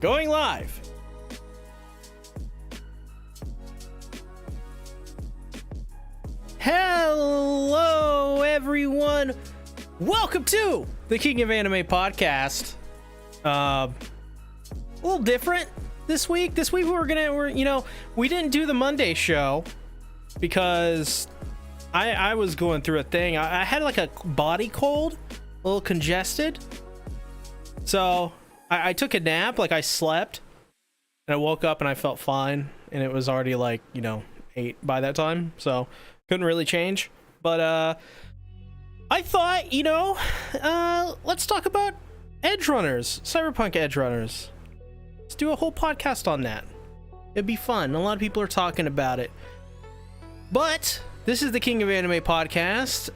Going live. Hello, everyone. Welcome to the King of Anime podcast. A little different this week. This week we didn't do the Monday show because I was going through a thing. I had like a body cold, a little congested. So I took a nap, like I slept, and I woke up and I felt fine, and it was already like, 8 by that time, so couldn't really change. But I thought, let's talk about Edgerunners, Cyberpunk Edgerunners. Let's do a whole podcast on that. It'd be fun. A lot of people are talking about it. But this is the King of Anime podcast,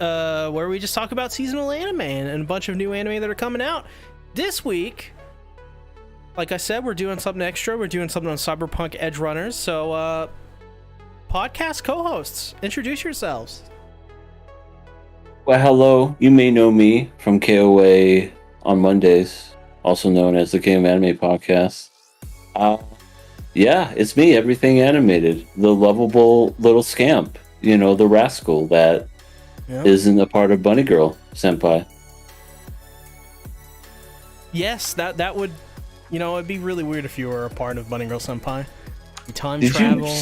where we just talk about seasonal anime and a bunch of new anime that are coming out. This week, like I said, we're doing something extra. We're doing something on Cyberpunk Edgerunners. So, podcast co-hosts, introduce yourselves. Well, hello. You may know me from KOA on Mondays, also known as the King of Anime podcast. Yeah, it's me, everything animated. The lovable little scamp, the rascal that isn't a part of Bunny Girl Senpai. Yes, that would, it'd be really weird if you were a part of Bunny Girl Senpai. Time travel.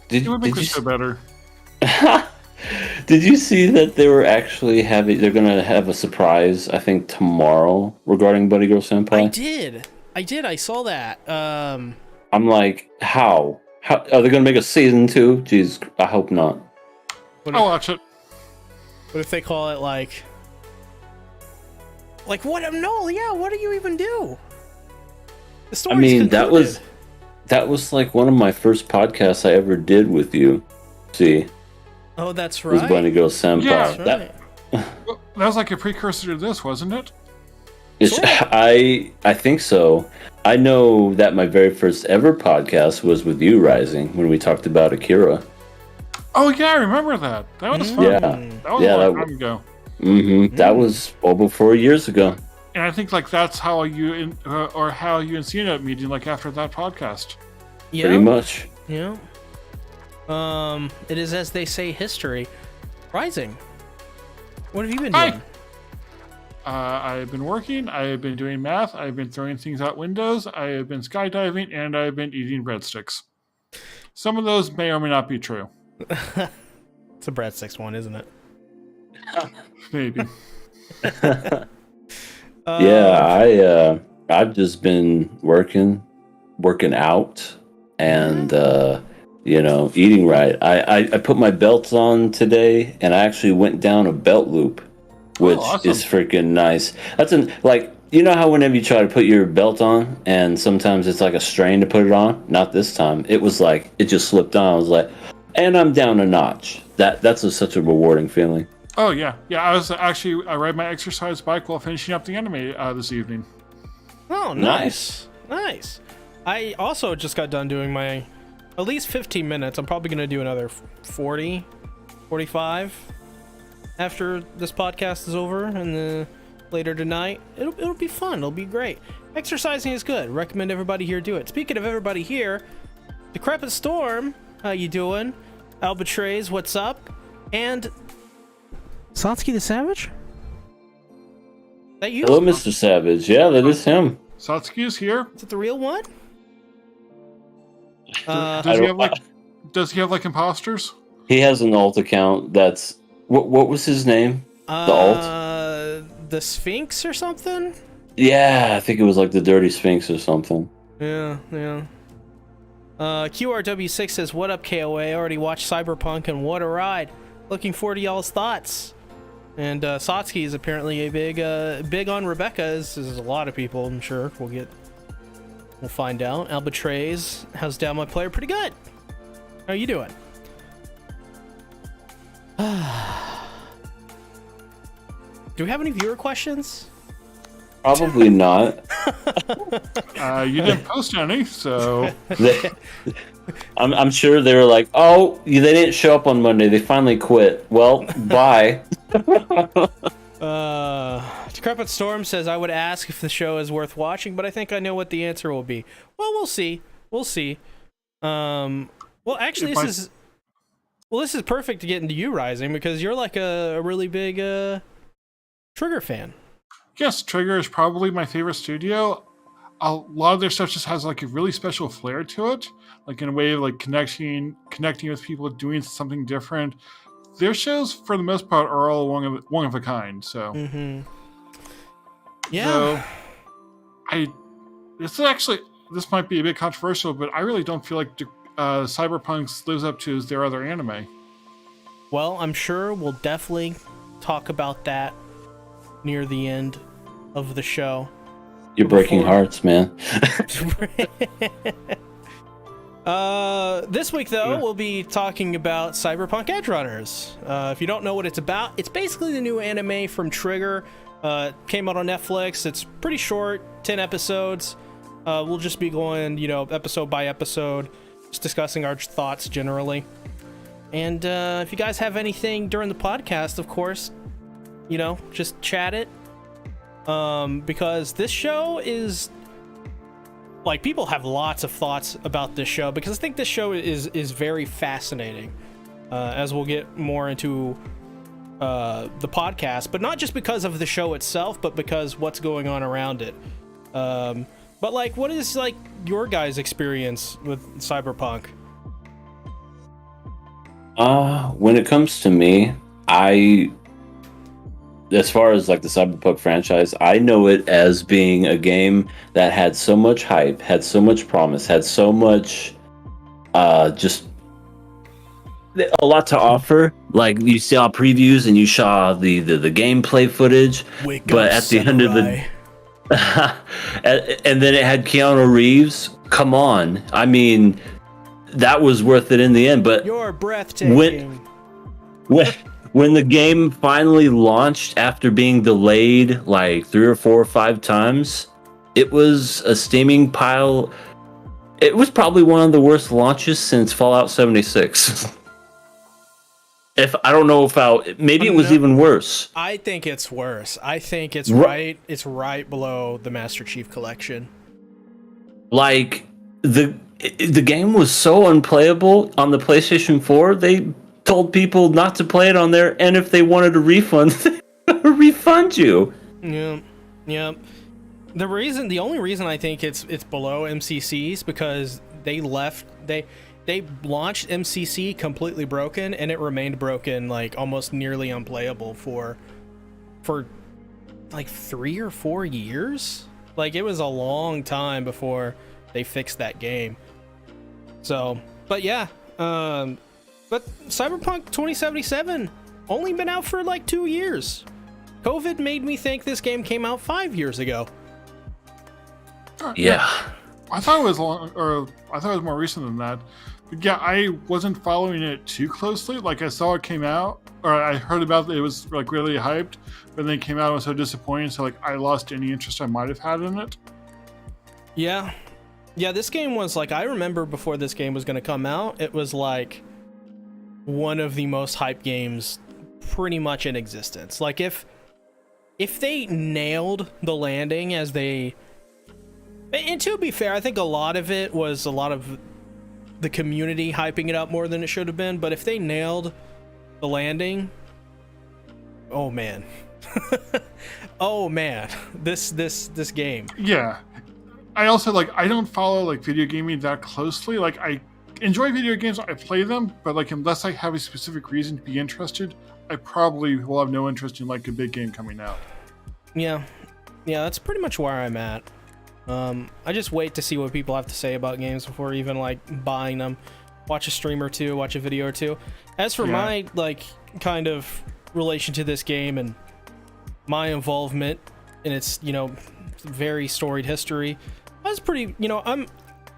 It would make the show better. Did you see that they were actually they're going to have a surprise, I think, tomorrow regarding Bunny Girl Senpai? I did. I saw that. I'm like, how? How are they going to make a season 2? Jeez, I hope not. I'll watch it. What if they call it like what? No, yeah. What do you even do? The story's concluded. that was like one of my first podcasts I ever did with you. See? Oh, that's right. It was Bunny Girl Senpai. Yeah, that's right. Well, that was like a precursor to this, wasn't it? I think so. I know that my very first ever podcast was with you, Rising, when we talked about Akira. Oh yeah, I remember that. That was fun. Yeah. That was a long time ago. Mm-hmm. That was over 4 years ago. And I think that's how you and C ended up meeting, after that podcast. Yeah. Pretty much. Yeah. It is, as they say, history. Rising, what have you been doing? I've been working, I've been doing math, I've been throwing things out windows, I have been skydiving, and I've been eating breadsticks. Some of those may or may not be true. It's a breadsticks one, isn't it? Maybe. Yeah, I've just been working out, and eating right. I put my belts on today, and I actually went down a belt loop, which awesome. is freaking nice. That's how whenever you try to put your belt on, and sometimes it's like a strain to put it on. Not this time. It was like it just slipped on. I was like, and I'm down a notch. That's such a rewarding feeling. Oh yeah. I ride my exercise bike while finishing up the anime this evening. Oh, nice. I also just got done doing my at least 15 minutes. I'm probably going to do another 40, 45 after this podcast is over, and later tonight. It'll be fun. It'll be great. Exercising is good. Recommend everybody here do it. Speaking of everybody here, Decrepit Storm, how you doing? Albatrays, what's up? And Satsuki the Savage? Is that you? Hello, Mr. Savage. Yeah, that is him. Satsuki is here. Is it the real one? Does he have imposters? He has an alt account. That's what was his name? The alt? The Sphinx or something? Yeah, I think it was like the Dirty Sphinx or something. Yeah. QRW6 says, "What up, KOA? Already watched Cyberpunk and what a ride. Looking forward to y'all's thoughts." And Satsuki is apparently a big on Rebecca, as is a lot of people, I'm sure. We'll find out. Albatrays, how's Down My Player? Pretty good. How are you doing? Do we have any viewer questions? Probably not. You didn't post any, so... I'm sure they were like, oh, they didn't show up on Monday. They finally quit. Well, bye. Decrepit Storm says, I would ask if the show is worth watching, but I think I know what the answer will be. Well, we'll see. We'll see. Well, actually, this is perfect to get into you, Rising, because you're like a really big Trigger fan. Yes, Trigger is probably my favorite studio. A lot of their stuff just has like a really special flair to it, like in a way of like connecting with people, doing something different. Their shows, for the most part, are all one of a kind. So, yeah. So this might be a bit controversial, but I really don't feel like Cyberpunk lives up to their other anime. Well, I'm sure we'll definitely talk about that near the end of the show. You're breaking hearts, man. This week, though, we'll be talking about Cyberpunk Edgerunners. If you don't know what it's about, it's basically the new anime from Trigger. Came out on Netflix. It's pretty short, 10 episodes. We'll just be going, episode by episode, just discussing our thoughts generally. And if you guys have anything during the podcast, of course, just chat it. Because this show is... Like, people have lots of thoughts about this show, because I think this show is very fascinating, as we'll get more into the podcast, but not just because of the show itself, but because what's going on around it. But, like, what is, like, your guys' experience with Cyberpunk? When it comes to me, as far as like the Cyberpunk franchise, I know it as being a game that had so much hype, had so much promise, had so much just a lot to offer. Like, you saw previews and you saw the gameplay footage, but at the end of the and then it had Keanu Reeves. Come on, I mean, that was worth it in the end. But you're breathtaking. When the game finally launched after being delayed like 3 or 4 or 5 times, it was a steaming pile. It was probably one of the worst launches since Fallout 76. It was even worse. I think it's worse. I think it's right below the Master Chief Collection. Like, the game was so unplayable on the PlayStation 4, they told people not to play it on there, and if they wanted a refund, they would refund you. Yeah. The only reason I think it's below MCC's because they launched MCC completely broken, and it remained broken, like almost nearly unplayable for like 3 or 4 years. Like, it was a long time before they fixed that game. So, but yeah, but Cyberpunk 2077 only been out for like 2 years. COVID made me think this game came out 5 years ago. Yeah. I thought it was more recent than that. But yeah, I wasn't following it too closely. Like, I saw it came out, or I heard about it was like really hyped, but then it came out and was so disappointing, so like I lost any interest I might have had in it. Yeah, this game was like, I remember before this game was going to come out, it was like one of the most hyped games pretty much in existence. Like, if they nailed the landing as they... And to be fair, I think a lot of it was a lot of the community hyping it up more than it should have been, but if they nailed the landing, oh man. Oh man, this game. Yeah. I also, like, I don't follow like video gaming that closely. Like, I enjoy video games, I play them, but like, unless I have a specific reason to be interested, I probably will have no interest in like a big game coming out. Yeah, that's pretty much where I'm at. I just wait to see what people have to say about games before even like buying them. Watch a stream or two, watch a video or two. As for my like kind of relation to this game and my involvement in its, very storied history, I was pretty,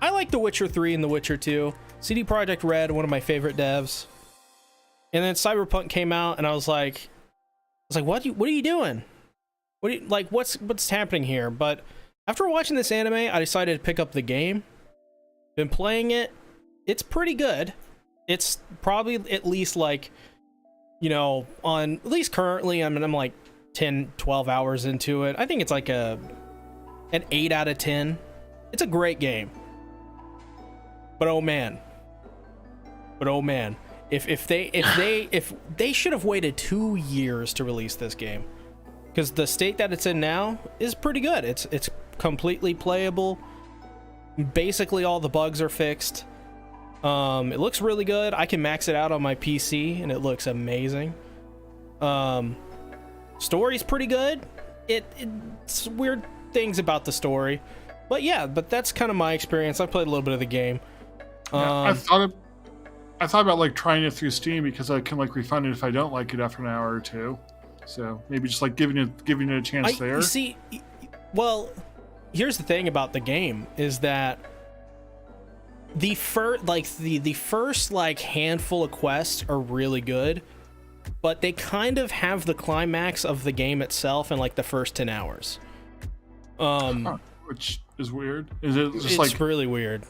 I like The Witcher 3 and The Witcher 2. CD Projekt Red, one of my favorite devs. And then Cyberpunk came out, and I was like, what are you doing? What's happening here? But after watching this anime, I decided to pick up the game. Been playing it. It's pretty good. It's probably at least like, on at least currently, I'm like 10, 12 hours into it. I think it's like an 8 out of 10. It's a great game. But oh man. If they should have waited 2 years to release this game. Because the state that it's in now is pretty good. It's completely playable. Basically all the bugs are fixed. It looks really good. I can max it out on my PC and it looks amazing. Story's pretty good. It's weird things about the story, but yeah, that's kind of my experience. I played a little bit of the game. I thought about like trying it through Steam because I can like refund it if I don't like it after an hour or two. So maybe just like giving it a chance there. You see, well, here's the thing about the game is that the first like handful of quests are really good, but they kind of have the climax of the game itself in like the first 10 hours. Which is weird. Is it just it's like really weird?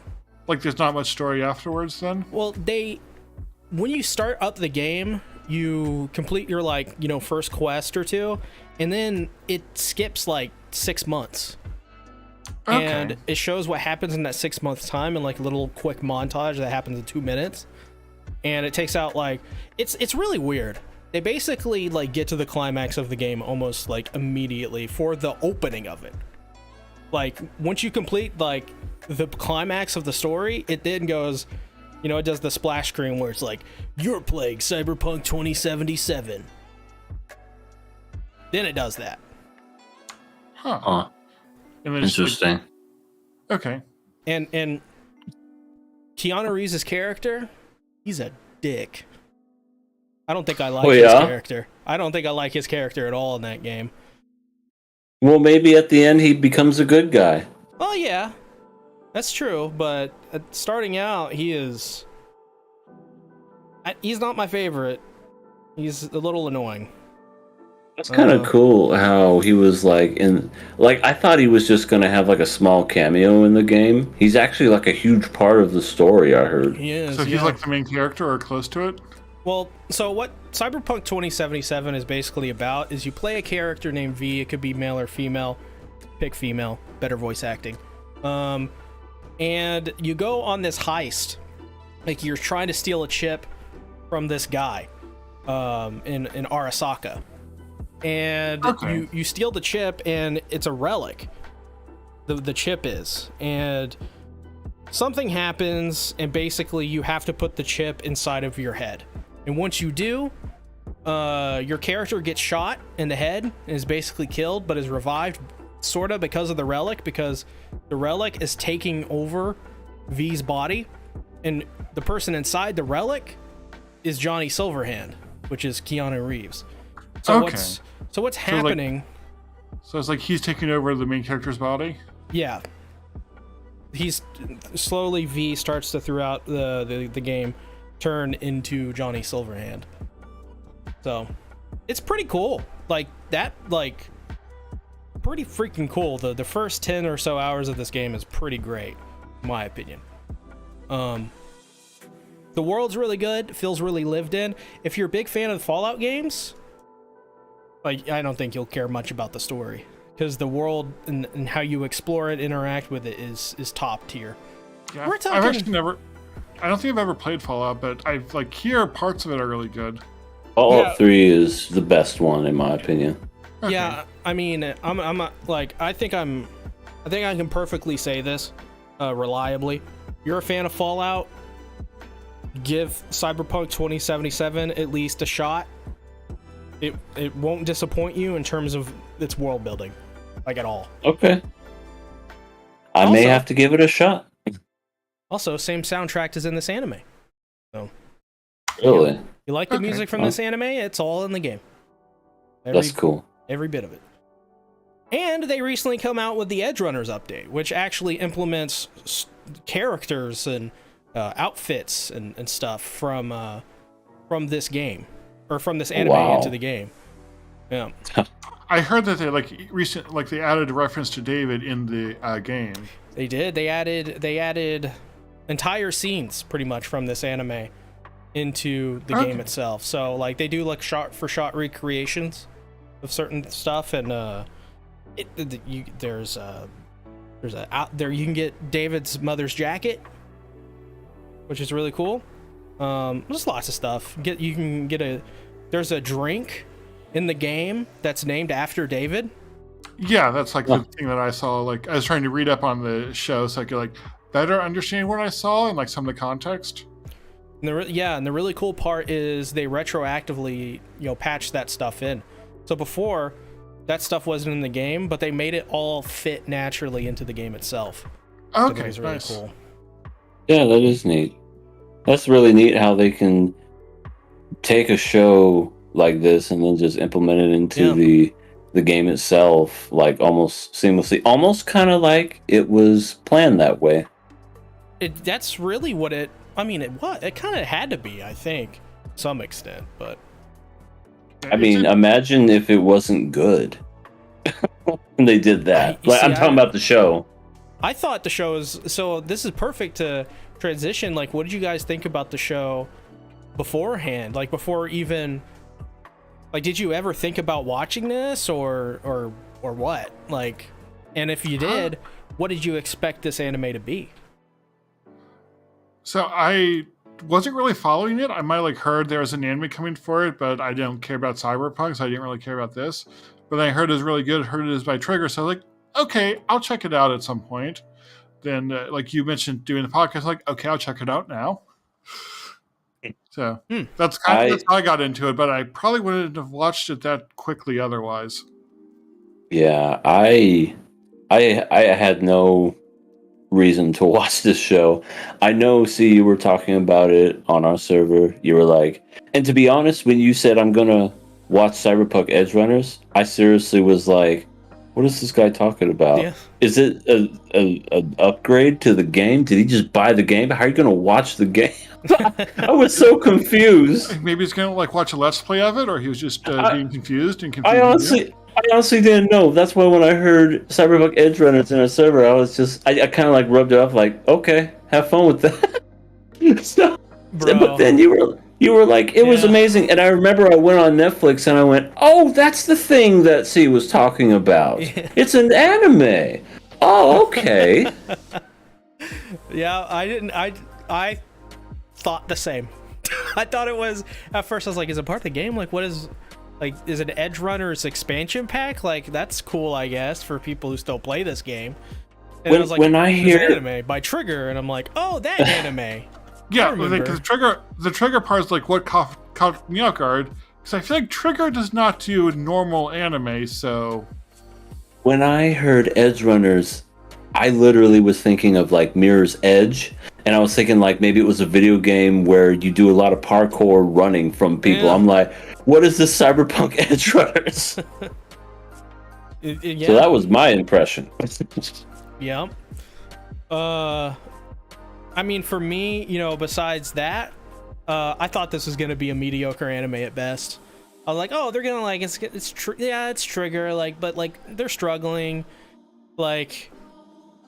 Like there's not much story afterwards then? Well, when you start up the game, you complete your like, first quest or two, and then it skips like 6 months. Okay. And it shows what happens in that 6 months time in like a little quick montage that happens in 2 minutes. And it takes out like it's really weird. They basically like get to the climax of the game almost like immediately for the opening of it. Like once you complete like the climax of the story, it then goes, it does the splash screen where it's like, you're playing Cyberpunk 2077. Then it does that. Huh. And then Interesting. Like, okay. And Keanu Reeves' character, he's a dick. I don't think I like his character. I don't think I like his character at all in that game. Well, maybe at the end he becomes a good guy. Well, yeah, that's true. But starting out, he's not my favorite. He's a little annoying. That's kind of cool how he was like I thought he was just going to have like a small cameo in the game. He's actually like a huge part of the story, I heard. He is, so he's like the main character or close to it? Well, so what Cyberpunk 2077 is basically about is you play a character named V. It could be male or female. Pick female. Better voice acting. And you go on this heist. Like you're trying to steal a chip from this guy in Arasaka. And you steal the chip and it's a relic. The chip is. And something happens and basically you have to put the chip inside of your head. And once you do, your character gets shot in the head and is basically killed, but is revived sort of because of the relic, because the relic is taking over V's body, and the person inside the relic is Johnny Silverhand, which is Keanu Reeves. So what's happening? So it's like he's taking over the main character's body? Yeah. He's slowly V starts to throughout the game turn into Johnny Silverhand. So it's pretty cool. Like that, like pretty freaking cool. The first 10 or so hours of this game is pretty great, in my opinion. The world's really good, feels really lived in. If you're a big fan of the Fallout games, like I don't think you'll care much about the story, because the world and how you explore it, interact with it is top tier. Yeah, We're talking. I've actually I don't think I've ever played Fallout, but I've like hear parts of it are really good. Fallout 3 is the best one in my opinion. Okay. Yeah, I mean, I'm like, I think I can perfectly say this reliably. You're a fan of Fallout, give Cyberpunk 2077 at least a shot. It won't disappoint you in terms of its world building, like at all. Okay. I may have to give it a shot. Also, same soundtrack as in this anime. So, Really? you like the music from this anime? It's all in the game. That's cool. Every bit of it. And they recently come out with the Edgerunners update, which actually implements characters and outfits and stuff from this game, or from this anime into the game. Yeah. I heard that they they added a reference to David in the game. They did. They added entire scenes pretty much from this anime into the game itself. So like they do like shot for shot recreations of certain stuff, and there's out there you can get David's mother's jacket, which is really cool. There's lots of stuff. There's a drink in the game that's named after David. Yeah, that's like the thing that I saw. Like, I was trying to read up on the show so I could like better understand what I saw and like some of the context. And the really cool part is they retroactively, patched that stuff in. So before, that stuff wasn't in the game, but they made it all fit naturally into the game itself. Okay, so was really nice. Cool. Yeah, that is neat. That's really neat how they can take a show like this and then just implement it into the game itself, like almost seamlessly, almost kind of like it was planned that way. That's really what it. I mean, it kind of had to be, I think, to some extent. But I mean, imagine if it wasn't good. And they did that. I'm talking about the show. I thought the show is so. This is perfect to transition. Like, what did you guys think about the show beforehand? Like, before even. Like, did you ever think about watching this or what? Like, and if you did, what did you expect this anime to be? So I wasn't really following it. I might like heard there was an anime coming for it, but I don't care about Cyberpunk, so I didn't really care about this. But I heard it was really good. Heard it is by Trigger, so I was like, okay, I'll check it out at some point. Then, like you mentioned, doing the podcast, like, okay, I'll check it out now. So that's how I got into it, but I probably wouldn't have watched it that quickly otherwise. Yeah, I had no reason to watch this show. I know, see, you were talking about it on our server. You were like, and to be honest, when you said I'm gonna watch Cyberpunk Edgerunners, I seriously was like, what is this guy talking about? Yeah. Is it an upgrade to the game? Did he just buy the game? How are you gonna watch the game? I was so confused. Maybe he's gonna like watch a let's play of it, or he was just being confused and confused. I honestly didn't know. That's why when I heard Cyberpunk Edgerunners in a server, I kind of like rubbed it off, like, okay, have fun with that. So, but then you were like, it was amazing, and I remember I went on Netflix and I went, oh, that's the thing that C was talking about. Yeah. It's an anime. Oh, okay. Yeah, I thought the same. I thought it was, at first I was like, is it part of the game? Like, what is, like, is it Edgerunners expansion pack? Like, that's cool, I guess, for people who still play this game. And I was like, when I hear anime by Trigger, and I'm like, oh, that anime. Yeah, because the Trigger part is like what caught me off guard, because I feel like Trigger does not do normal anime, so. When I heard Edgerunners, I literally was thinking of like Mirror's Edge, and I was thinking like maybe it was a video game where you do a lot of parkour running from people. Yeah. I'm like, what is this Cyberpunk Edgerunners? Yeah. So that was my impression. Yeah. I mean, for me, besides that, I thought this was gonna be a mediocre anime at best. I was like, oh, they're gonna like it's Trigger, like, but like they're struggling, like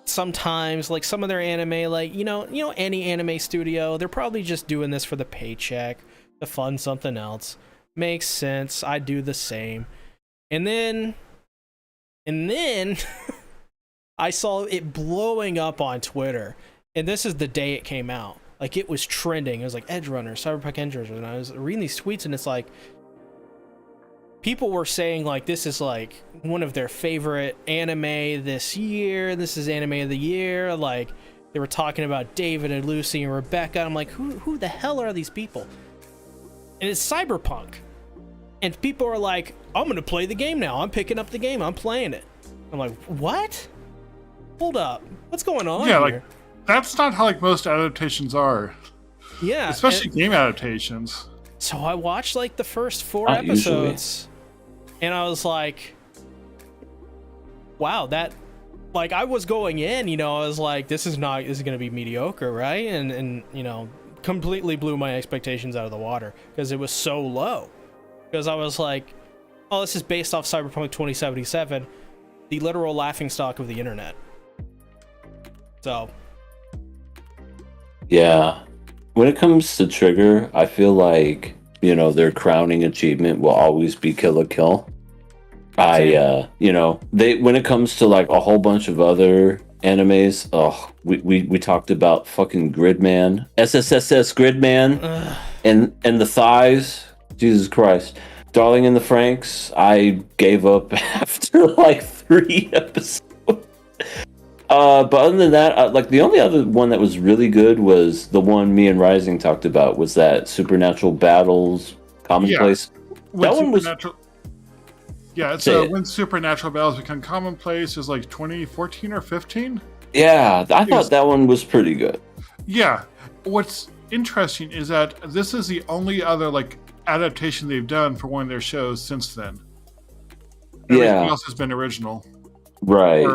sometimes like some of their anime, like any anime studio, they're probably just doing this for the paycheck to fund something else. Makes sense. I do the same. And then I saw it blowing up on Twitter. And this is the day it came out. Like, it was trending. It was like Edgerunners, Cyberpunk Edgerunners. And I was reading these tweets, and it's like, people were saying, like, this is, like, one of their favorite anime this year. This is anime of the year. Like, they were talking about David and Lucy and Rebecca. And I'm like, who the hell are these people? And it's Cyberpunk. And people are like, I'm going to play the game now. I'm picking up the game. I'm playing it. I'm like, what? Hold up. What's going on here? Like, that's not how like most adaptations are. Yeah, especially game adaptations. So I watched like the first 4 episodes, and I was like, "Wow, that!" Like, I was going in, I was like, "This is going to be mediocre, right?" And completely blew my expectations out of the water because it was so low. Because I was like, "Oh, this is based off Cyberpunk 2077, the literal laughingstock of the internet." So. Yeah. When it comes to Trigger, I feel like, their crowning achievement will always be Kill la Kill. When it comes to like a whole bunch of other animes, we talked about fucking Gridman, SSSS Gridman, and the thighs. Jesus Christ, Darling in the Franxx. I gave up after like 3 episodes. But other than that, like the only other one that was really good was the one me and Rising talked about. Was that Supernatural Battles Commonplace? Yeah. That one was. Yeah, it's when Supernatural Battles Become Commonplace is like 2014 or 15. Yeah, I thought that one was pretty good. Yeah, what's interesting is that this is the only other like adaptation they've done for one of their shows since then. Everything else has been original. Right.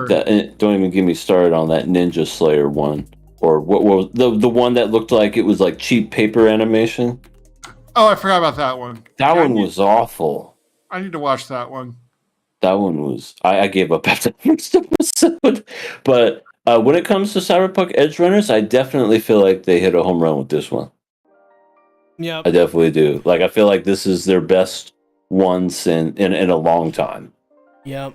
Don't even get me started on that Ninja Slayer one, or what was the one that looked like it was like cheap paper animation. Oh, I forgot about that one. That one was awful. I need to watch that one. That one was. I gave up after the first episode. But when it comes to Cyberpunk Edgerunners, I definitely feel like they hit a home run with this one. Yeah, I definitely do. Like, I feel like this is their best ones in a long time. Yep.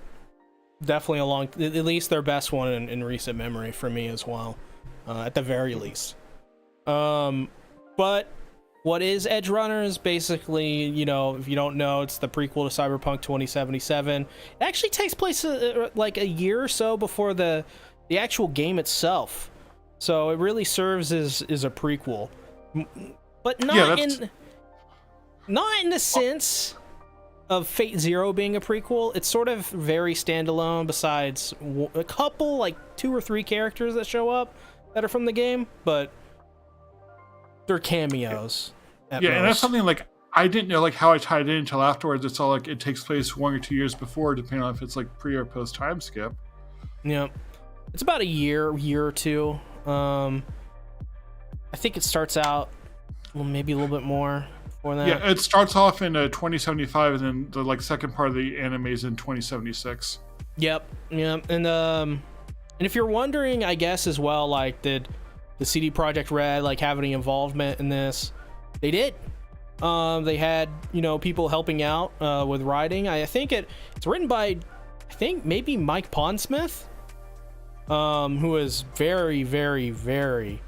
Definitely at least their best one in recent memory for me as well. At the very least. But what is Edgerunners? Basically, if you don't know, it's the prequel to Cyberpunk 2077. It actually takes place like a year or so before the actual game itself. So it really serves as a prequel. But not in the sense of Fate Zero being a prequel. It's sort of very standalone besides a couple, like 2 or 3 characters that show up that are from the game, but they're cameos. And that's something like I didn't know like how I tied it in until afterwards. It's all like it takes place 1 or 2 years before, depending on if it's like pre or post time skip. Yeah, it's about a year or two. I think it starts out maybe a little bit more before that. Yeah, it starts off in 2075, and then the like second part of the anime is in 2076. Yep. And if you're wondering, I guess as well, like did the CD Projekt Red like have any involvement in this? They did. They had people helping out with writing. I think it's written by maybe Mike Pondsmith, who is very, very, very.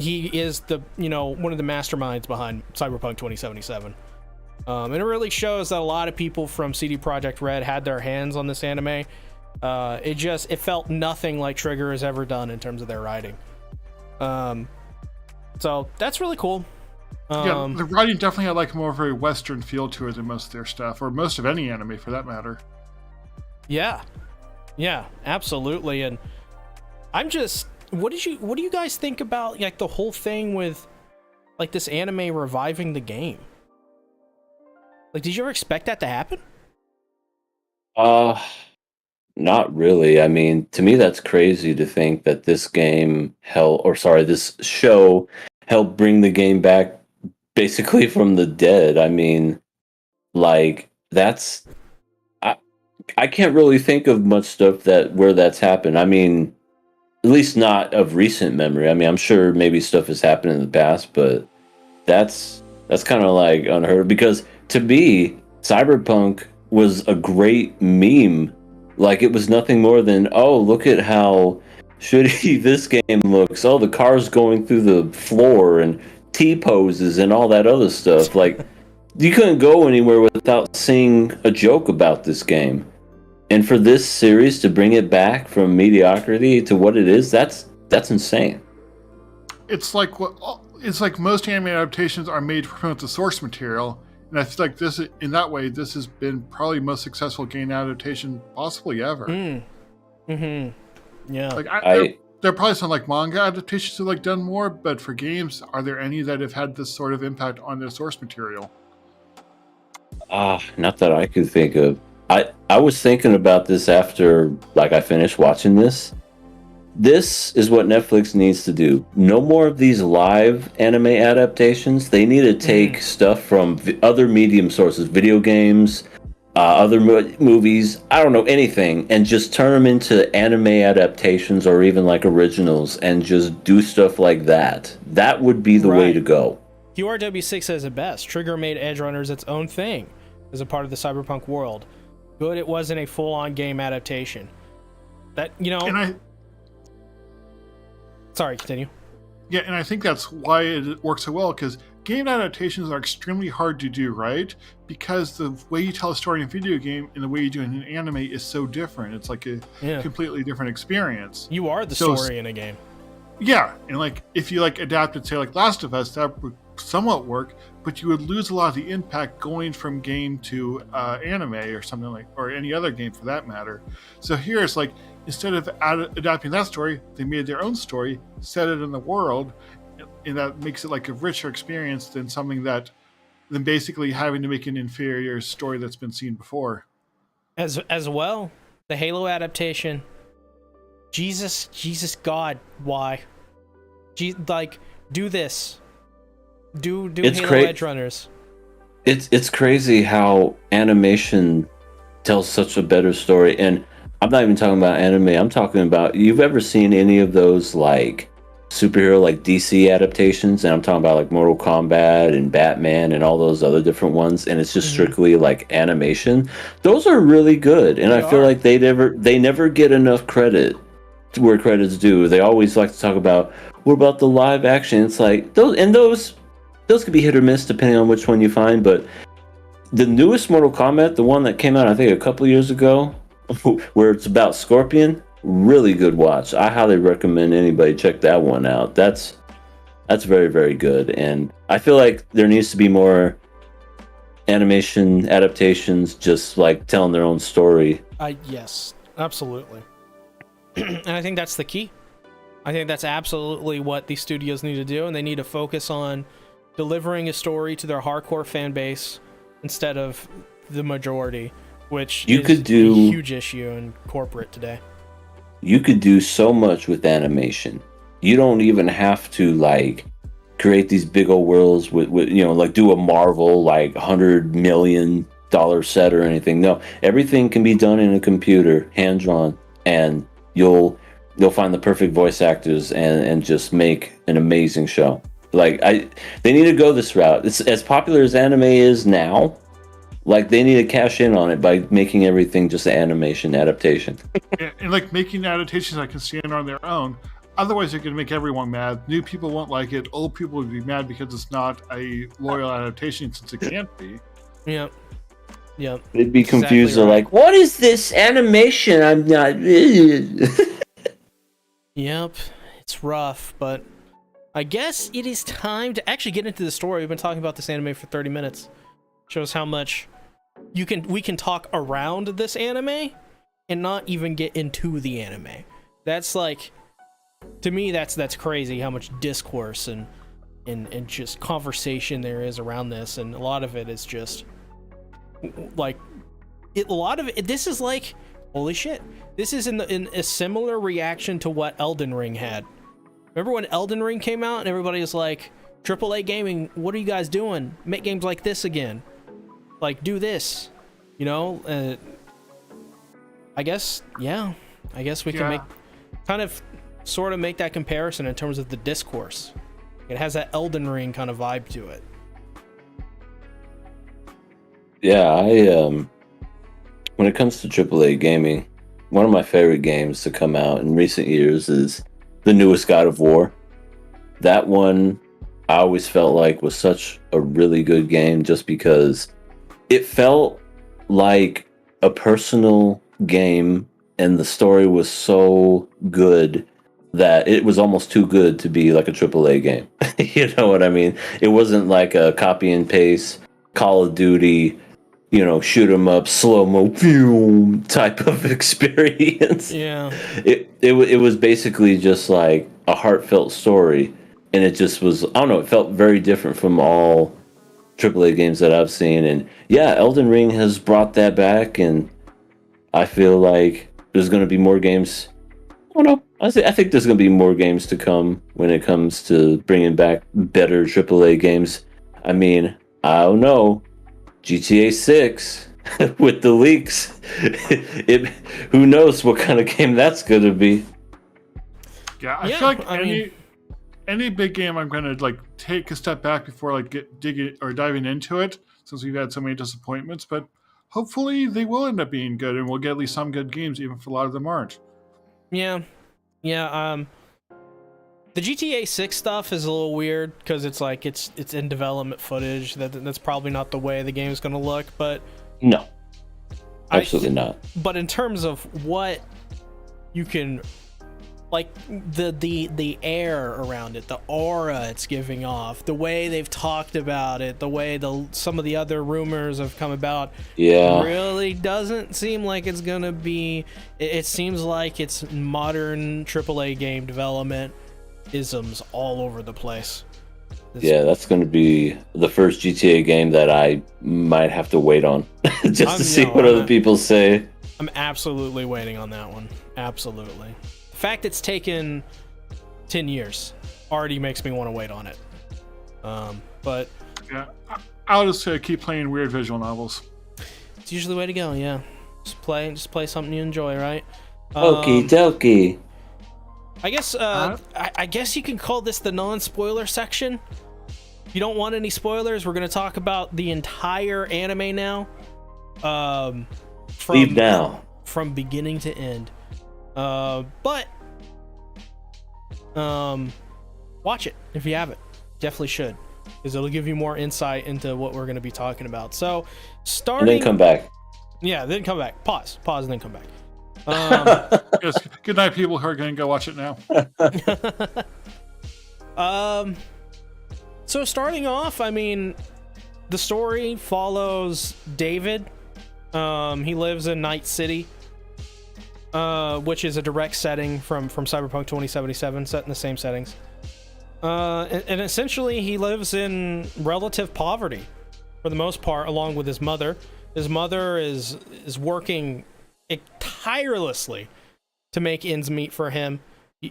He is the one of the masterminds behind Cyberpunk 2077. And it really shows that a lot of people from CD Projekt Red had their hands on this anime. It felt nothing like Trigger has ever done in terms of their writing. So that's really cool. The writing definitely had like more of a Western feel to it than most of their stuff, or most of any anime for that matter. Yeah, absolutely. And I'm just, what do you guys think about like the whole thing with like this anime reviving the game? Like, did you ever expect that to happen? Not really. I mean, to me, that's crazy to think that this show helped bring the game back basically from the dead. I mean, like I can't really think of much stuff where that's happened. I mean, at least not of recent memory. I mean, I'm sure maybe stuff has happened in the past, but that's kind of like unheard of, because to me, Cyberpunk was a great meme. Like, it was nothing more than, oh, look at how shitty this game looks. Oh, the car's going through the floor and T-poses and all that other stuff. Like, you couldn't go anywhere without seeing a joke about this game. And for this series to bring it back from mediocrity to what it is, that's insane. It's like most anime adaptations are made to promote the source material, and I feel like this has been probably the most successful game adaptation possibly ever. Yeah. Like there are probably some like manga adaptations that like done more, but for games, are there any that have had this sort of impact on their source material? Not that I could think of. I was thinking about this after like I finished watching this. This is what Netflix needs to do. No more of these live anime adaptations. They need to take stuff from other medium sources, video games, other movies, I don't know, anything, and just turn them into anime adaptations or even like originals and just do stuff like that. That would be the way to go. QRW6 says it best. Trigger made Edgerunners its own thing as a part of the Cyberpunk world. good it wasn't a full-on game adaptation. That, you know... Sorry, continue. Yeah, and I think that's why it works so well, because game adaptations are extremely hard to do, right? Because the way you tell a story in a video game and the way you do it in an anime is so different. It's like a completely different experience. You are the story in a game. Yeah, and like if you like adapted, say like Last of Us, that would somewhat work, but you would lose a lot of the impact going from game to anime or something like, or any other game for that matter. So here it's like, instead of adapting that story, they made their own story, set it in the world, and that makes it like a richer experience than basically having to make an inferior story that's been seen before. As well, the Halo adaptation. Jesus God, why? Do this. Do Halo Edgerunners. It's crazy how animation tells such a better story, and I'm not even talking about anime. I'm talking about, you've ever seen any of those like superhero like DC adaptations? And I'm talking about like Mortal Kombat and Batman and all those other different ones, and it's just strictly like animation. Those are really good, and I feel like they never get enough credit to where credit's due. They always like to talk about, what about the live action? It's like those could be hit or miss depending on which one you find, but the newest Mortal Kombat, the one that came out I think a couple years ago, where it's about Scorpion, really good watch. I highly recommend anybody check that one out. That's very, very good, and I feel like there needs to be more animation adaptations just like telling their own story. Yes, absolutely. And I think that's the key. I think that's absolutely what these studios need to do, and they need to focus on delivering a story to their hardcore fan base instead of the majority, which is a huge issue in corporate today. You could do so much with animation. You don't even have to like create these big old worlds with like do a Marvel like $100 million set or anything. No, everything can be done in a computer, hand drawn, and you'll find the perfect voice actors and just make an amazing show. Like they need to go this route. It's as popular as anime is now. Like they need to cash in on it by making everything just an animation adaptation. and like making adaptations that can stand on their own. Otherwise, you're going to make everyone mad. New people won't like it. Old people would be mad because it's not a loyal adaptation, since it can't be. Yep. They'd be confused. They're like, "What is this animation? I'm not." Yep, it's rough, but I guess it is time to actually get into the story. We've been talking about this anime for 30 minutes. Shows how much we can talk around this anime and not even get into the anime. That's like, to me, that's crazy how much discourse and just conversation there is around this, and a lot of it is just like this is like, holy shit, this is in a similar reaction to what Elden Ring had. Remember when Elden Ring came out and everybody was like, AAA gaming, what are you guys doing? Make games like this again. Like, do this, I guess we can sort of make that comparison in terms of the discourse. It has that Elden Ring kind of vibe to it. Yeah, when it comes to AAA gaming, one of my favorite games to come out in recent years is the newest God of War. That one I always felt like was such a really good game, just because it felt like a personal game, and the story was so good that it was almost too good to be like a AAA game. You know what I mean? It wasn't like a copy and paste Call of Duty, shoot 'em up, slow-mo boom type of experience. Yeah. It was basically just like a heartfelt story, and it just was, I don't know, it felt very different from all AAA games that I've seen. And yeah, Elden Ring has brought that back, and I feel like there's going to be more games. I don't know. I think there's going to be more games to come when it comes to bringing back better AAA games. I mean, I don't know. GTA 6 with the leaks. Who knows what kind of game that's going to be. Yeah, I feel like any big game, I'm going to like take a step back before like diving into it, since we've had so many disappointments. But hopefully they will end up being good, and we'll get at least some good games, even if a lot of them aren't. Yeah. The GTA 6 stuff is a little weird because it's like it's in development footage. That's probably not the way the game's going to look, but No, absolutely not. But in terms of what you can, like the air around it, the aura it's giving off, the way they've talked about it, the way some of the other rumors have come about, really doesn't seem like it's gonna be. It seems like it's modern AAA game development isms all over the place. That's going to be the first GTA game that I might have to wait on just to see what other people say. I'm absolutely waiting on that one. Absolutely. The fact it's taken 10 years already makes me want to wait on it. But yeah, I'll just keep playing weird visual novels. It's usually the way to go. Yeah, just play something you enjoy, right? Okie dokie. I guess I guess you can call this the non-spoiler section. If you don't want any spoilers, we're going to talk about the entire anime now. Leave now. From beginning to end. But watch it if you haven't. Definitely should, because it'll give you more insight into what we're going to be talking about. So, starting. And then come back. Yeah, then come back. Pause, and then come back. Yes, good night, people who are going to go watch it now. So starting off, I mean, the story follows David. He lives in Night City, which is a direct setting from Cyberpunk 2077, set in the same settings. And essentially, he lives in relative poverty for the most part, along with his mother. His mother is working tirelessly to make ends meet for him.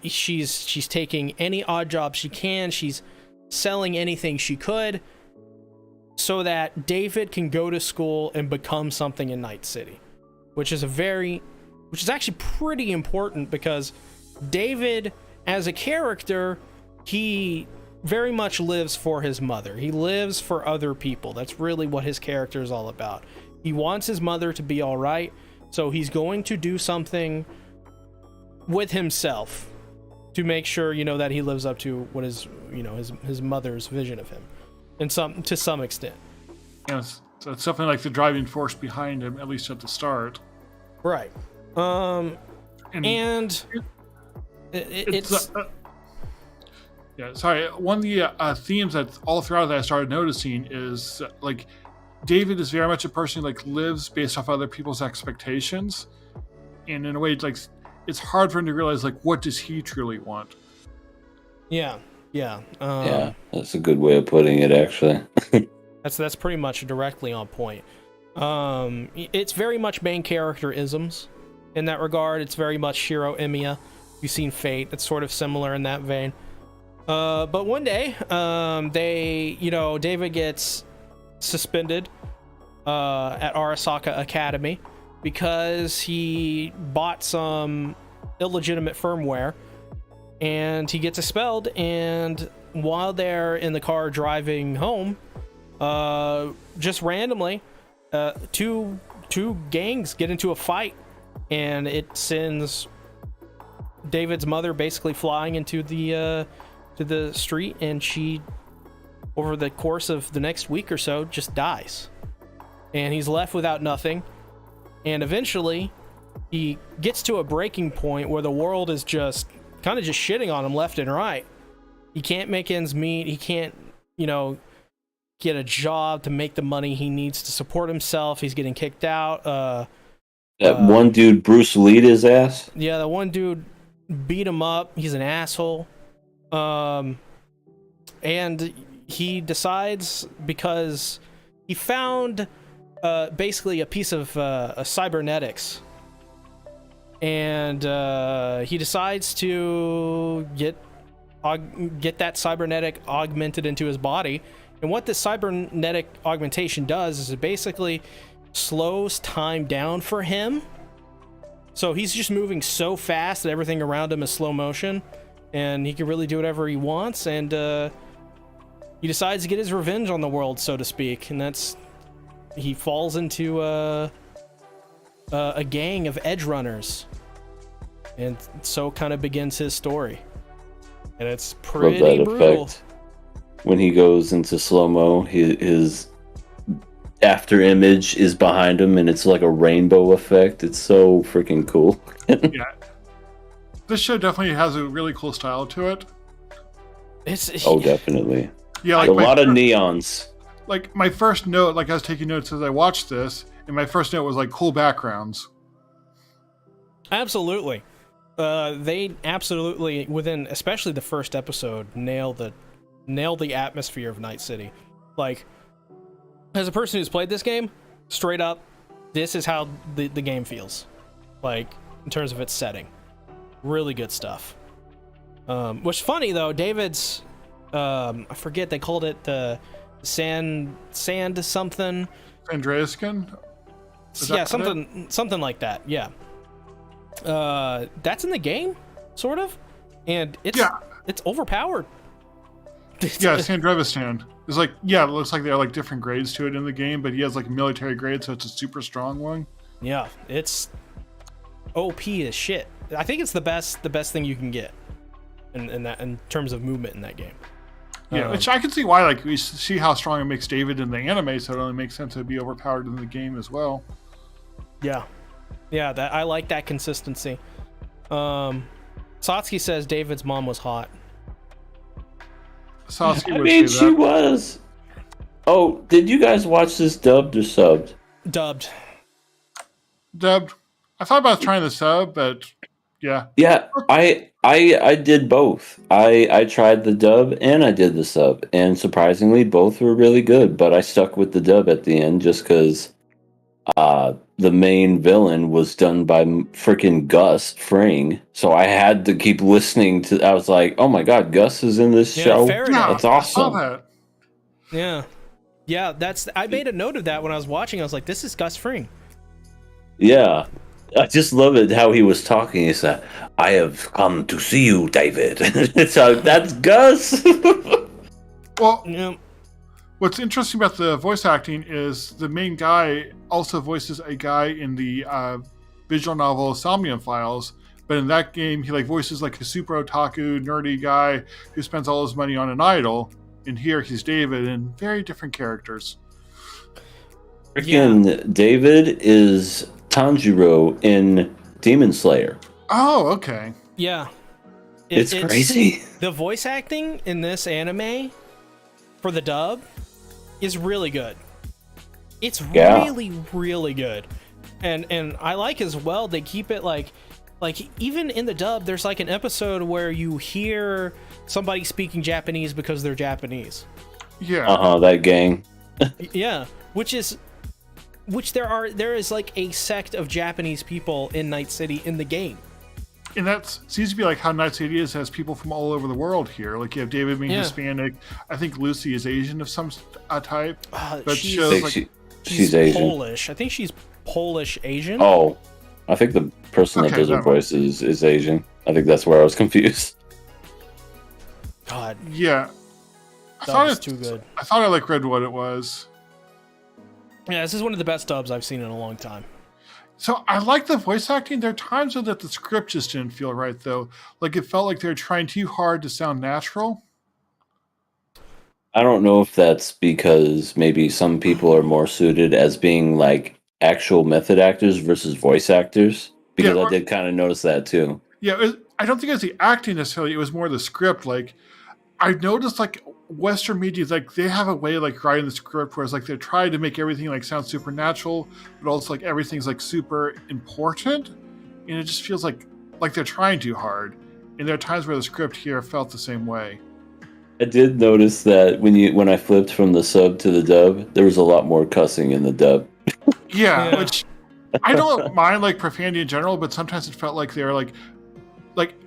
She's taking any odd job she can. She's selling anything she could so that David can go to school and become something in Night City, which is actually pretty important, because David as a character, he very much lives for his mother. He lives for other people. That's really what his character is all about. He wants his mother to be all right. So he's going to do something with himself to make sure, that he lives up to what is, his mother's vision of him, to some extent. Yes, so it's something like the driving force behind him, at least at the start. Right. And it's yeah. Sorry. One of the themes that all throughout that I started noticing is David is very much a person who lives based off other people's expectations, and in a way, it's hard for him to realize what does he truly want. Yeah. That's a good way of putting it, actually. That's pretty much directly on point. It's very much main character isms in that regard. It's very much Shiro Emiya. You've seen Fate. It's sort of similar in that vein. But one day, David gets suspended at Arasaka Academy because he bought some illegitimate firmware, and he gets expelled. And while they're in the car driving home, just randomly, two gangs get into a fight, and it sends David's mother basically flying into the street, and she, over the course of the next week or so, just dies. And he's left without nothing. And eventually, he gets to a breaking point where the world is just kind of just shitting on him left and right. He can't make ends meet. He can't, get a job to make the money he needs to support himself. He's getting kicked out. That one dude, Bruce Lee'd his ass? Yeah, the one dude beat him up. He's an asshole. And he decides, because he found basically a piece of cybernetics, and he decides to get that cybernetic augmented into his body. And what this cybernetic augmentation does is it basically slows time down for him. So he's just moving so fast that everything around him is slow motion, and he can really do whatever he wants. And he decides to get his revenge on the world, so to speak. And that's he falls into a gang of Edgerunners, and so kind of begins his story. And it's pretty Love that brutal. effect. When he goes into slow-mo, his after image is behind him, and it's like a rainbow effect. It's so freaking cool. Yeah. This show definitely has a really cool style to it. Oh, definitely. Yeah, A lot of neons. Like my first note, like I was taking notes as I watched this, and my first note was like cool backgrounds. Absolutely. They absolutely, within especially the first episode, nail the atmosphere of Night City. Like, as a person who's played this game, straight up, this is how the game feels. Like, in terms of its setting. Really good stuff. Which funny though, David's I forget, they called it the sand something. Andreaskin? Yeah, something like that. Yeah. That's in the game, sort of, and it's overpowered. Yeah, Sandrevistan. It's like, yeah, it looks like there are like different grades to it in the game, but he has like a military grade, so it's a super strong one. Yeah, it's OP as shit. I think it's the best thing you can get in terms of movement in that game. Yeah, which I can see why. Like, we see how strong it makes David in the anime, so it only makes sense to be overpowered in the game as well. Yeah, that I like that consistency. Satsuki says David's mom was hot. Satsuki I would mean, say she that. was. Oh, did you guys watch this dubbed or subbed? Dubbed. Dubbed. I thought about trying the sub, but yeah. Yeah, I did both. I tried the dub and I did the sub, and surprisingly, both were really good. But I stuck with the dub at the end just because the main villain was done by freaking Gus Fring, so I had to keep listening to. I was like, "Oh my god, Gus is in this show! fair enough. That's awesome!" I saw that. Yeah. I made a note of that when I was watching. I was like, "This is Gus Fring." Yeah, I just love it how he was talking. He said, "I have come to see you, David." So that's Gus. Well, Yeah. what's interesting about the voice acting is the main guy also voices a guy in the visual novel Somnium Files, but in that game he like voices like a super otaku nerdy guy who spends all his money on an idol, and here he's David in very different characters. Freaking David is Tanjiro in Demon Slayer. Oh, okay. Yeah. It's crazy. The voice acting in this anime for the dub is really good. It's really, really good. And I like as well, they keep it like even in the dub, there's like an episode where you hear somebody speaking Japanese because they're Japanese. Yeah. That gang. Yeah, which there is like a sect of Japanese people in Night City in the game. And that seems to be like how Night City is, has people from all over the world here. Like you have David being Hispanic. I think Lucy is Asian of some type. But shows like she's Asian. Polish. I think she's Polish Asian. Oh, I think the person that does her that voice is Asian. I think that's where I was confused. God, yeah. I that thought was it's too good. I thought I like read what it was. Yeah, this is one of the best dubs I've seen in a long time. So I like the voice acting. There are times that the script just didn't feel right, though. Like it felt like they were trying too hard to sound natural. I don't know if that's because maybe some people are more suited as being like actual method actors versus voice actors. Because I did kind of notice that too. Yeah, I don't think it was the acting necessarily. It was more the script. Like I noticed, like Western media, like they have a way of, like writing the script where it's like they're trying to make everything like sound supernatural, but also like everything's like super important, and it just feels like they're trying too hard. And there are times where the script here felt the same way. I did notice that when I flipped from the sub to the dub, there was a lot more cussing in the dub. Yeah. Which I don't mind like profanity in general, but sometimes it felt like they were like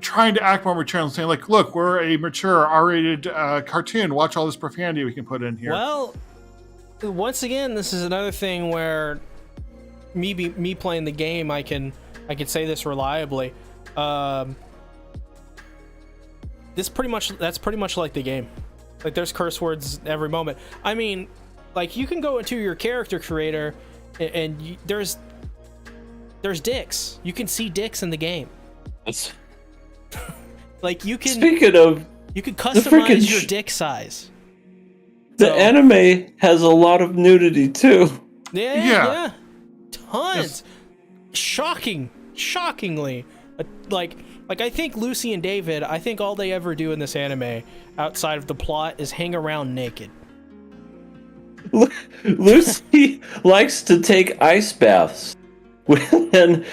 trying to act more mature and saying like, look, we're a mature R-rated cartoon. Watch all this profanity we can put in here. Well, once again, this is another thing where me playing the game, I can say this reliably. That's pretty much like the game. Like there's curse words every moment. I mean, like you can go into your character creator and there's dicks. You can see dicks in the game. That's, like you can speaking of, you can customize your dick size. The anime has a lot of nudity too. Yeah. Tons. Shockingly. Like I think Lucy and David, I think all they ever do in this anime outside of the plot is hang around naked. Lucy likes to take ice baths. And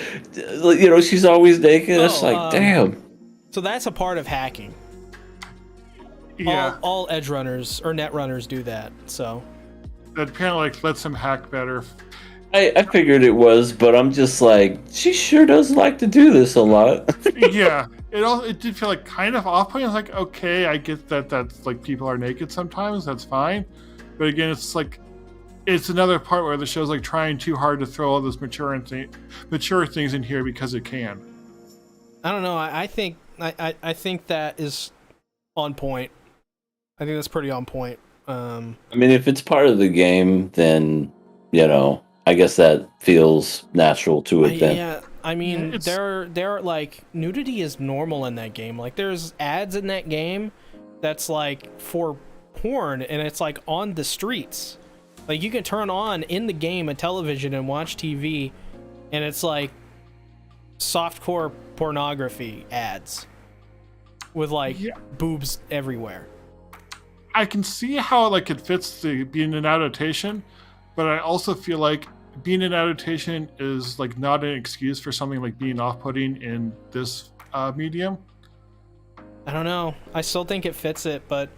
she's always naked. It's like, damn. So that's a part of hacking. Yeah. All edgerunners or netrunners do that. So that kind of like lets them hack better. I figured it was, but I'm just like, she sure does like to do this a lot. Yeah, it did feel like kind of off-putting. I was like, okay, I get that's like people are naked sometimes. That's fine, but again, it's like it's another part where the show's like trying too hard to throw all those mature things in here because it can. I don't know. I think that is on point. I think that's pretty on point. I mean, if it's part of the game, then I guess that feels natural to it then. Yeah, I mean, there are like nudity is normal in that game. Like there's ads in that game that's like for porn, and it's like on the streets. Like you can turn on in the game a television and watch TV, and it's like softcore pornography ads with like boobs everywhere. I can see how like it fits the being an adaptation, but I also feel like being an adaptation is like not an excuse for something like being off-putting in this medium. I don't know. I still think it fits it, but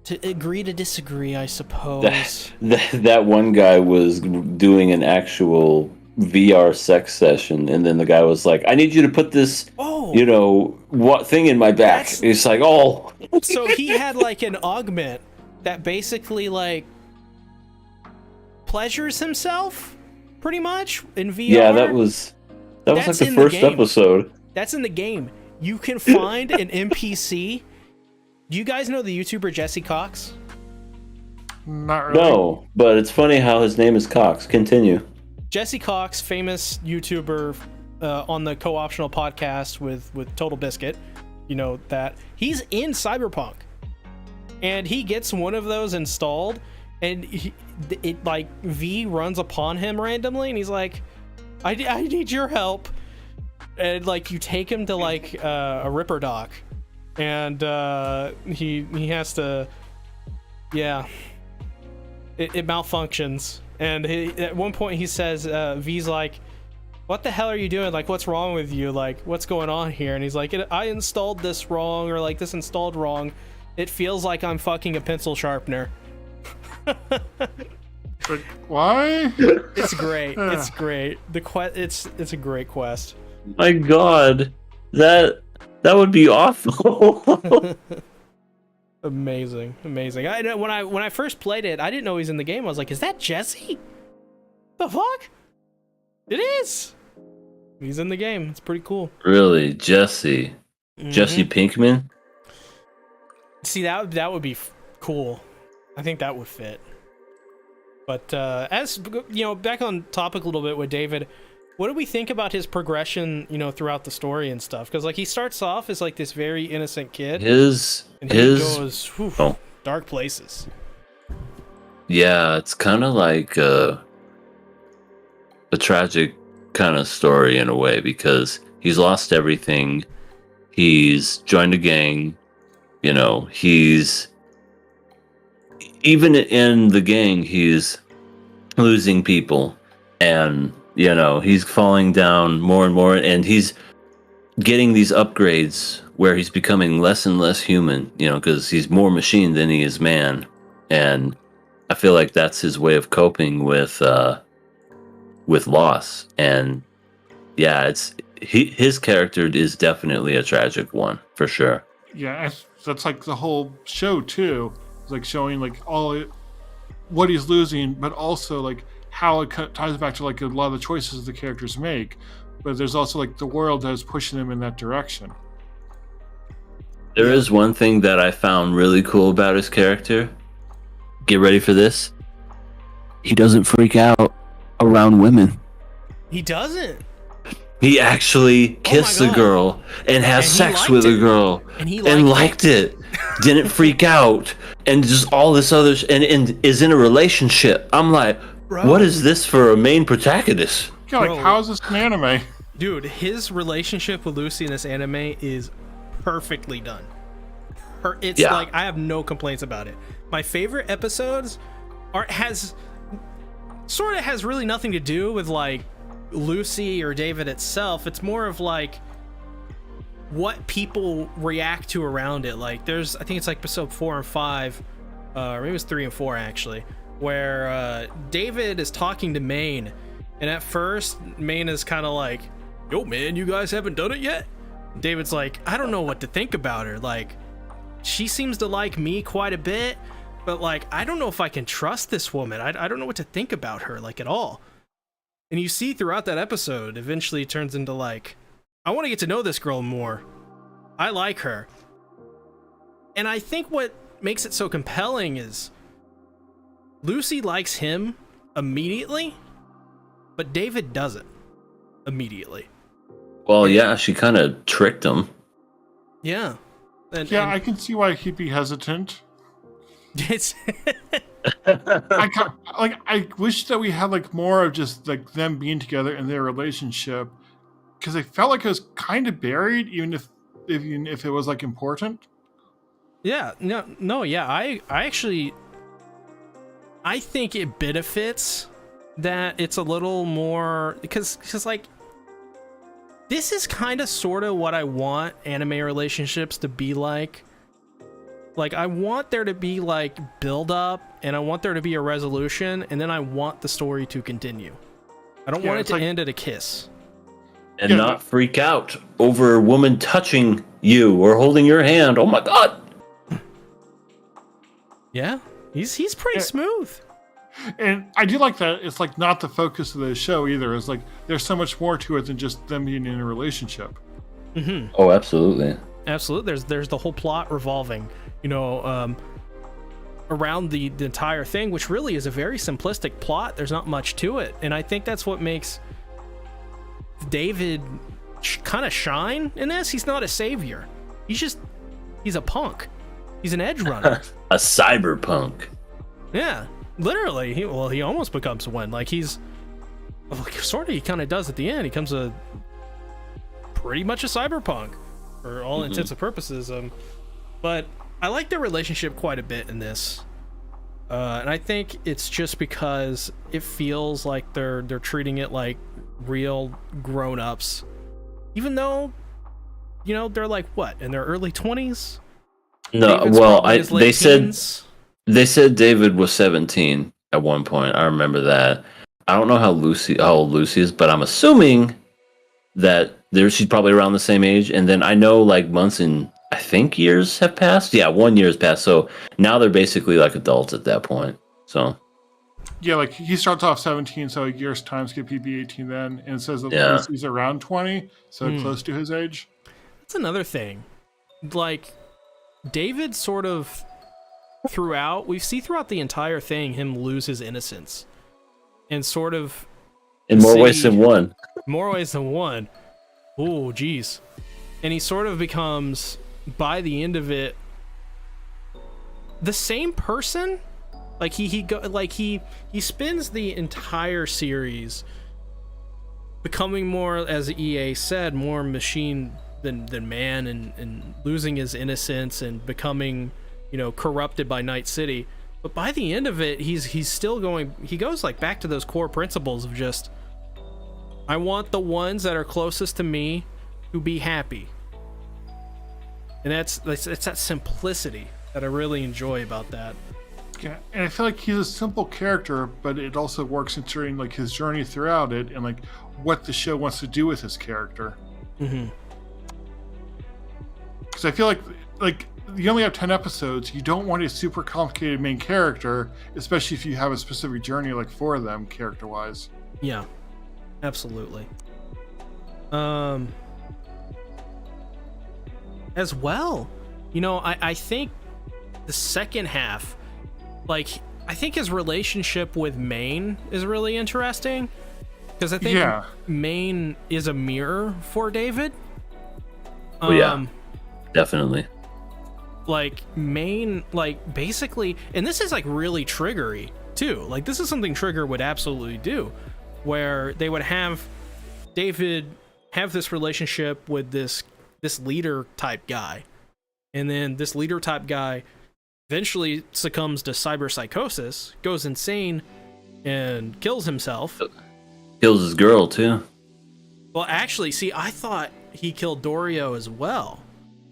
to agree to disagree, I suppose. That one guy was doing an actual VR sex session, and then the guy was like, I need you to put this what thing in my back. It's like, oh. So he had like an augment that basically like pleasures himself pretty much in VR. Yeah, that was like the first episode. That's in the game. You can find an NPC. Do you guys know the YouTuber Jesse Cox? Not really. No, but it's funny how his name is Cox. Continue. Jesse Cox, famous YouTuber on the co-optional podcast with Total Biscuit. You know that. He's in Cyberpunk. And he gets one of those installed, and it like V runs upon him randomly, and he's like, I need your help. And like you take him to like a Ripper dock, and he has to, it malfunctions. And at one point he says, V's like, what the hell are you doing? Like, what's wrong with you? Like, what's going on here? And he's like, I installed this wrong, or like this installed wrong. It feels like I'm fucking a pencil sharpener. But why? It's great. It's great. It's a great quest. My God, that would be awful. Amazing. I know when I first played it, I didn't know he was in the game. I was like, is that Jesse? The fuck? It is. He's in the game. It's pretty cool. Really, Jesse? Mm-hmm. Jesse Pinkman? See, that would be cool. I think that would fit. But as back on topic a little bit with David, what do we think about his progression, throughout the story and stuff? Because like he starts off as like this very innocent kid, and he goes dark places. Yeah, it's kind of like a tragic kind of story in a way, because he's lost everything. He's joined a gang. He's even in the gang, he's losing people, and he's falling down more and more, and he's getting these upgrades where he's becoming less and less human, because he's more machine than he is man. And I feel like that's his way of coping with loss. And yeah, his character is definitely a tragic one for sure. Yeah, that's like the whole show too. It's like showing like what he's losing, but also like how it ties back to like a lot of the choices the characters make. But there's also like the world that is pushing them in that direction. There is one thing that I found really cool about his character. Get ready for this. he doesn't freak out around women. He doesn't. He actually kissed the God. girl and has And he sex liked with a it. girl And he and liked liked it. Didn't freak out and just all this other and is in a relationship. I'm like, Bro. what is this for a main protagonist? Yeah, like, Bro. how is this an anime? Dude, his relationship with Lucy in this anime is perfectly done. It's Yeah. like, I have no complaints about it. My favorite episodes has really nothing to do with like Lucy or David itself. It's more of like what people react to around it. Like I think it's like episode 4 and 5, or maybe it was 3 and 4 actually, where David is talking to Maine, and at first Maine is kind of like, yo man, you guys haven't done it yet? David's like, I don't know what to think about her. Like, she seems to like me quite a bit, but like, I don't know if I can trust this woman. I don't know what to think about her, like, at all. And you see throughout that episode, eventually it turns into like, I want to get to know this girl more. I like her. And I think what makes it so compelling is Lucy likes him immediately, but David doesn't immediately. Well, yeah, she kind of tricked him. Yeah. I can see why he'd be hesitant. It's I wish that we had like more of just like them being together and their relationship, because I felt like it was kind of buried, even if it was like important. yeah, no, yeah. I actually, I think it benefits that it's a little more, because like, this is kind of sort of what I want anime relationships to be like. Like, I want there to be like build up, and I want there to be a resolution, and then I want the story to continue. I don't want it to end at a kiss. And not freak out over a woman touching you or holding your hand. Oh my god. Yeah, he's pretty smooth. And I do like that it's like not the focus of the show either. It's like there's so much more to it than just them being in a relationship. Mm-hmm. Oh, absolutely. Absolutely. There's the whole plot revolving, around the entire thing, which really is a very simplistic plot. There's not much to it, and I think that's what makes David kind of shine in this. He's not a savior. He's a punk. He's an edge runner. A cyberpunk. Yeah, literally. He almost becomes one. Like, he kind of does at the end. He becomes pretty much a cyberpunk for all intents and purposes. But I like their relationship quite a bit in this, and I think it's just because it feels like they're treating it like real grown-ups, even though they're like, what, in their early 20s. No, David's well, probably in his late teens. they said David was 17 at one point. I remember that. I don't know how old Lucy is, but I'm assuming that she's probably around the same age. And then I know like months and I think years have passed. Yeah, 1 year has passed. So now they're basically like adults at that point. So yeah, like he starts off 17, so a year's time skip, he'd be 18 then, and it says that Yeah. Lucy's around 20, so close to his age. That's another thing. Like, David sort of we see throughout the entire thing him lose his innocence, and sort of in more ways than one. More ways than one. Oh, geez. And he sort of becomes, by the end of it, the same person. Like he spends the entire series becoming more, as EA said, more machine than man, and losing his innocence and becoming, corrupted by Night City. But by the end of it, he's still going. He goes like back to those core principles of just, I want the ones that are closest to me to be happy. And it's that simplicity that I really enjoy about that. Yeah, and I feel like he's a simple character, but it also works considering like his journey throughout it and like what the show wants to do with his character. Mm-hmm. Because I feel like you only have 10 episodes. You don't want a super complicated main character, especially if you have a specific journey like for them character-wise. Yeah, absolutely. As well, I think the second half, like, I think his relationship with Maine is really interesting, because I think Maine is a mirror for David. Oh, yeah, definitely. Like Maine, like basically, and this is like really triggery too. Like this is something Trigger would absolutely do, where they would have David have this relationship with this leader type guy, and then this leader type guy eventually succumbs to cyberpsychosis, goes insane, and kills himself. Kills his girl too. Well, actually, see, I thought he killed Dorio as well,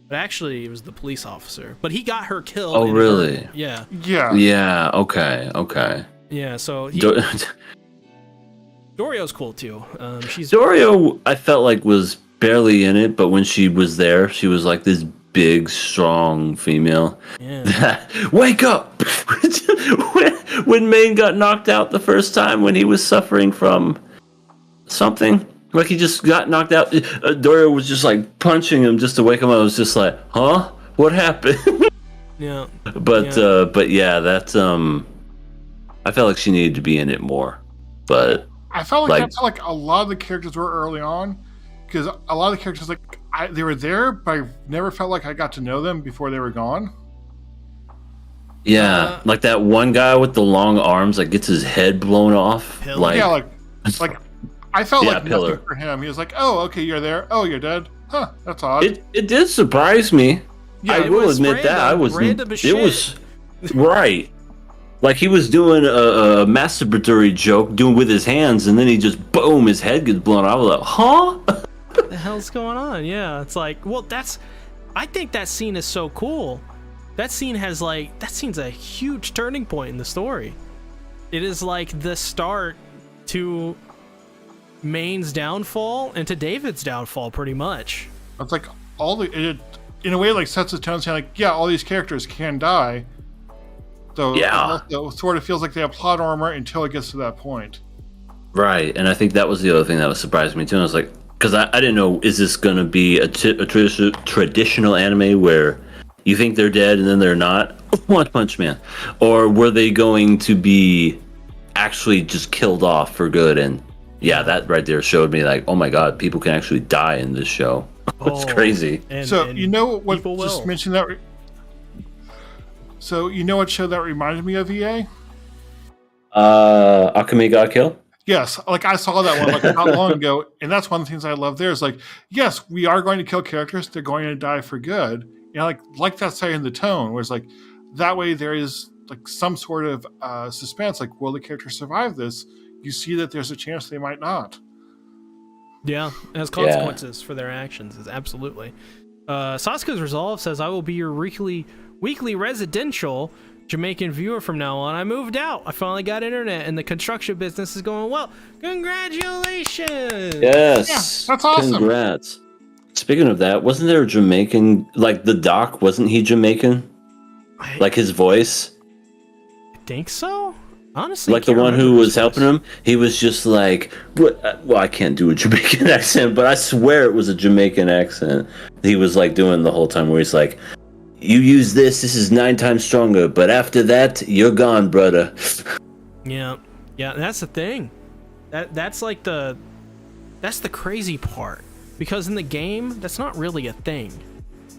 but actually it was the police officer. But he got her killed. Oh, really? Yeah. Yeah. Okay. Yeah. So Dorio's cool too. Dorio, I felt like was barely in it, but when she was there, she was like this big, strong female. Yeah. Wake up! when Maine got knocked out the first time, when he was suffering from something, like he just got knocked out. Dorio was just like punching him just to wake him up. I was just like, huh? What happened? Yeah. But yeah, that's I felt like she needed to be in it more, but. I felt like that's how like a lot of the characters were early on, because a lot of the characters they were there, but I never felt like I got to know them before they were gone. Yeah, like that one guy with the long arms that gets his head blown off. Pillar. Like, yeah, like I felt like Pillar. nothing for him. He was like, "Oh, okay, you're there. Oh, you're dead. Huh? That's odd." It did surprise me. Yeah, I will admit that I was. It was right. Like he was doing a masturbatory joke, doing with his hands, and then he just boom, his head gets blown off. I was like, huh? What the hell's going on? Yeah, it's like, well, I think that scene is so cool. That scene's a huge turning point in the story. It is like the start to Maine's downfall and to David's downfall, pretty much. It's like it in a way like sets the tone, saying like, yeah, all these characters can die. So yeah, it sort of feels like they have plot armor until it gets to that point. Right, and I think that was the other thing that was surprising me too. And I was like, because I didn't know, is this going to be a traditional anime where you think they're dead and then they're not? One Punch Man. Or were they going to be actually just killed off for good? And yeah, that right there showed me like, oh my god, people can actually die in this show. It's crazy. And you know what, just mentioned that... So, you know what show that reminded me of EA? Akame ga Kill? Yes, like I saw that one like not long ago, and that's one of the things I love there is like, yes, we are going to kill characters, they're going to die for good. You know, like that setting the tone, where it's like, that way there is like some sort of suspense, like, will the character survive this? You see that there's a chance they might not. Yeah, it has consequences for their actions, is absolutely. Sasuke's Resolve says, I will be your weekly residential Jamaican viewer from now on. I moved out. I finally got internet, and the construction business is going well. Congratulations! Yes, yeah, that's awesome. Congrats. Speaking of that, wasn't there a Jamaican, like the doc? Wasn't he Jamaican? Like his voice? I think so. Honestly, like the one who was helping him, he was just like, well, I can't do a Jamaican accent, but I swear it was a Jamaican accent. He was like doing the whole time where he's like, you use this is 9 times stronger, but after that, you're gone, brother. Yeah, that's the thing. That's the crazy part, because in the game, that's not really a thing.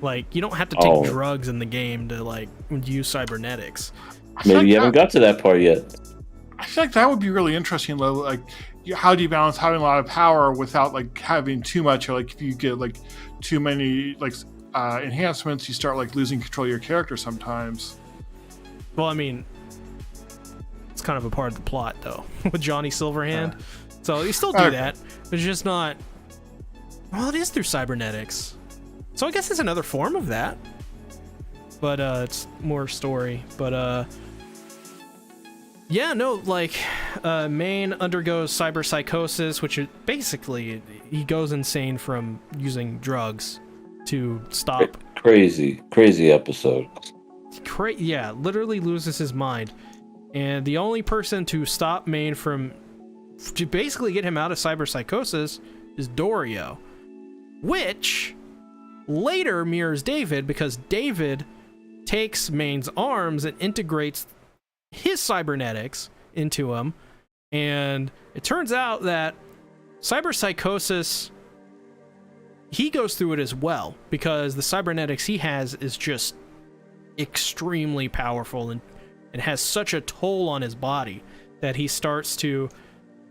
Like, you don't have to take drugs in the game to like use cybernetics. Maybe you haven't got to that part yet. I feel like that would be really interesting. Like, how do you balance having a lot of power without like having too much, or like if you get like too many like enhancements, you start like losing control of your character sometimes. Well, I mean, it's kind of a part of the plot though, with Johnny Silverhand. So you still do that, but it's just not. Well, it is through cybernetics, so I guess it's another form of that. But it's more story. But yeah, no, like Maine undergoes cyberpsychosis, which is basically he goes insane from using drugs to stop. Crazy episode. Yeah, literally loses his mind. And the only person to stop Maine to basically get him out of cyberpsychosis is Dorio, which later mirrors David, because David takes Maine's arms and integrates his cybernetics into him, and it turns out that cyberpsychosis, he goes through it as well, because the cybernetics he has is just extremely powerful and has such a toll on his body that he starts to,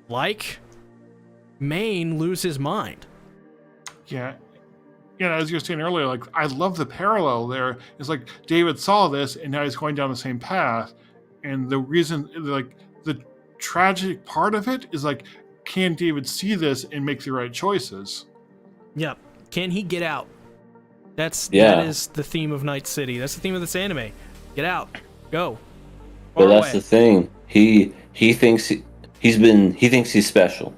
like Maine, lose his mind. Yeah. Yeah, as you were saying earlier, like, I love the parallel there. It's like David saw this and now he's going down the same path. And the reason, like, the tragic part of it is, like, can David see this and make the right choices? Yep. Can he get out? That is the theme of Night City. That's the theme of this anime. Get out. Go. But that's the thing. He thinks he's special.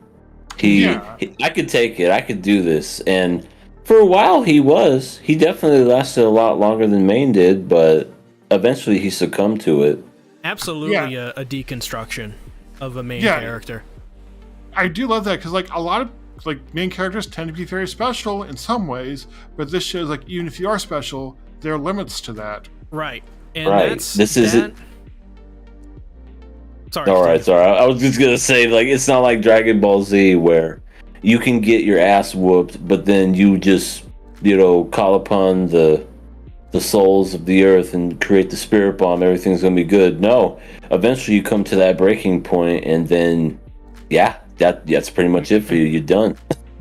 I could take it. I could do this. And for a while he definitely lasted a lot longer than Maine did, but eventually he succumbed to it. Absolutely a deconstruction of a main character. I do love that, because, like, a lot of, like, main characters tend to be very special in some ways, but this shows, like, even if you are special, there are limits to that. Right. And this is it. Sorry. All right, sorry. I was just gonna say, like, it's not like Dragon Ball Z where you can get your ass whooped, but then you just, call upon the souls of the earth and create the spirit bomb. Everything's gonna be good. No, eventually you come to that breaking point, and then, that's pretty much it for you. You're done.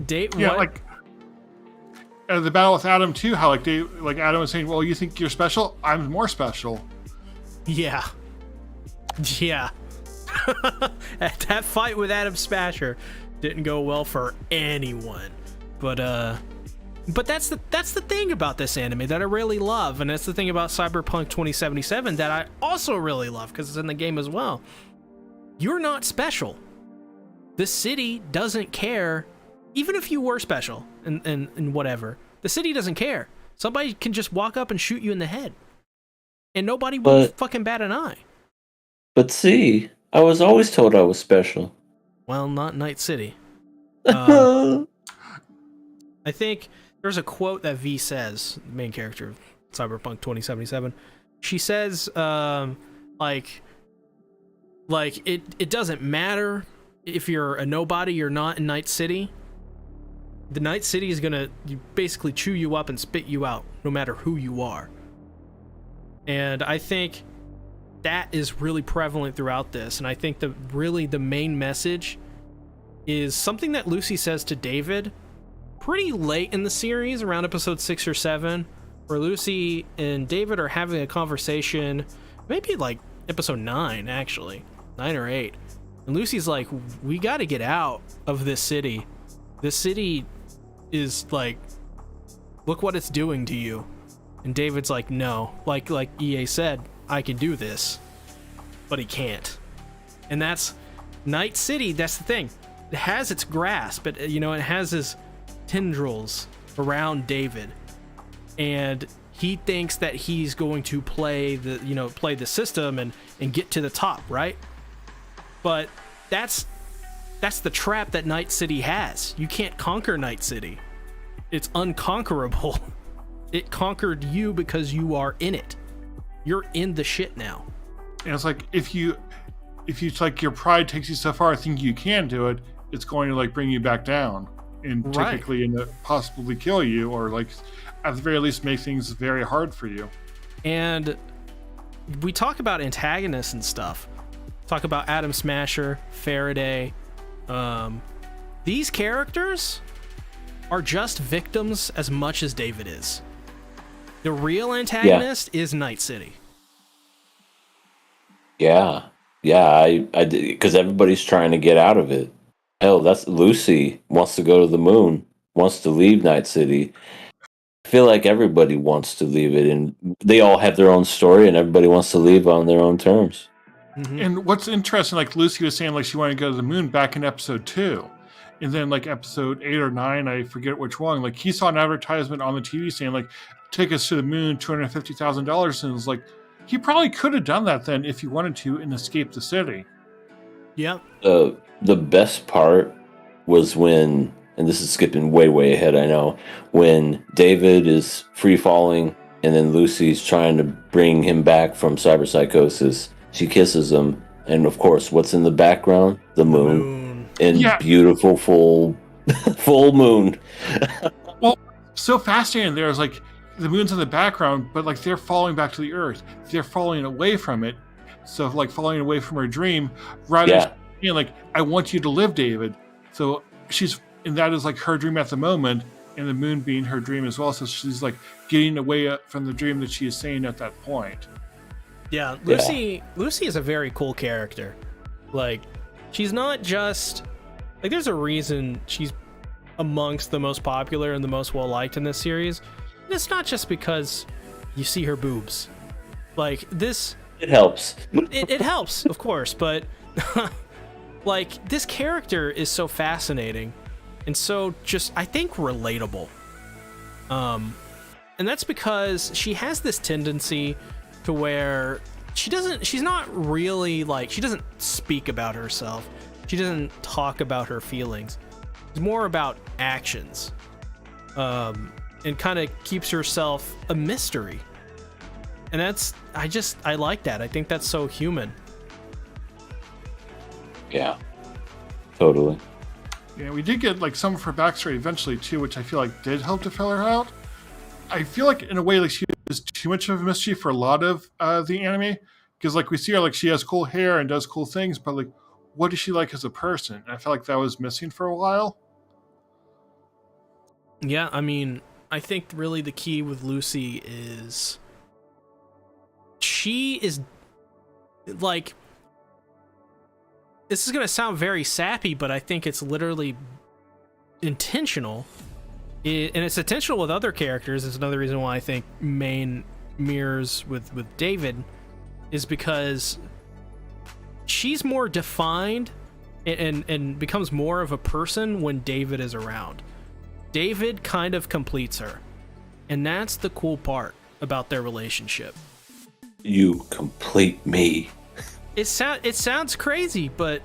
Like the battle with Adam too. How Adam was saying, "Well, you think you're special? I'm more special." Yeah. That fight with Adam Smasher didn't go well for anyone, but that's the thing about this anime that I really love, and that's the thing about Cyberpunk 2077 that I also really love, because it's in the game as well. You're not special. The city doesn't care, even if you were special and whatever. The city doesn't care. Somebody can just walk up and shoot you in the head, and nobody will fucking bat an eye. But see, I was always told I was special. Well, not Night City. I think there's a quote that V says, the main character of Cyberpunk 2077. She says, it doesn't matter if you're a nobody or not in Night City. The Night City is gonna basically chew you up and spit you out, no matter who you are. And I think that is really prevalent throughout this, and I think the main message is something that Lucy says to David pretty late in the series, around episode 6 or 7, where Lucy and David are having a conversation, maybe like episode 9 actually, 9 or 8, and Lucy's like, we got to get out of this city. This city is like, look what it's doing to you. And David's like, no, like EA said, I can do this, but he can't. And that's Night City. That's the thing. It has its grasp, but it has his tendrils around David, and he thinks that he's going to play the system and get to the top, right? But that's the trap that Night City has. You can't conquer Night City. It's unconquerable. It conquered you because you are in it. You're in the shit now. And it's like, if you like, your pride takes you so far thinking you can do it, it's going to, like, bring you back down and typically possibly kill you, or, like, at the very least make things very hard for you. And we talk about antagonists and stuff. Talk about Adam Smasher, Faraday. These characters are just victims as much as David is. The real antagonist is Night City. Yeah, I did, because everybody's trying to get out of it. Hell, that's Lucy wants to go to the moon, wants to leave Night City. I feel like everybody wants to leave it, and they all have their own story, and everybody wants to leave on their own terms. Mm-hmm. And what's interesting, like Lucy was saying, like she wanted to go to the moon back in episode 2. And then, like, episode 8 or 9, I forget which one, like, he saw an advertisement on the TV saying, like, take us to the moon, $250,000. And it was like, he probably could have done that then if he wanted to and escape the city. Yeah. The best part was when, and this is skipping way ahead, I know, when David is free falling and then Lucy's trying to bring him back from cyberpsychosis, She kisses him, and of course, what's in the background? The moon. And Yeah. beautiful full moon. Well, so fascinating. There's like the moon's in the background, but like they're falling back to the earth. They're falling away from it. So like falling away from her dream, rather than being like, I want you to live, David. So and that is like her dream at the moment, and the moon being her dream as well. So she's like getting away from the dream that she is saying at that point. Yeah, Lucy is a very cool character. Like, she's not just like, there's a reason she's amongst the most popular and the most well-liked in this series. And it's not just because you see her boobs. Like, this... It helps. It helps, of course, but... like, this character is so fascinating and so just, I think, relatable. And that's because she has this tendency to where she's not really, like, she doesn't speak about herself. She doesn't talk about her feelings. It's more about actions. And kind of keeps herself a mystery. And I like that. I think that's so human. Yeah, totally. Yeah, we did get like some of her backstory eventually too, which I feel like did help to fill her out. I feel like in a way like she is too much of a mystery for a lot of the anime, because like we see her like she has cool hair and does cool things, but like what is she like as a person? And I felt like that was missing for a while. Yeah, I mean, I think really the key with Lucy is she is like, this is going to sound very sappy, but I think it's literally intentional. And it's intentional with other characters. It's another reason why I think Maine mirrors with David, is because she's more defined and becomes more of a person when David is around. David kind of completes her. And that's the cool part about their relationship. You complete me. It sounds crazy, but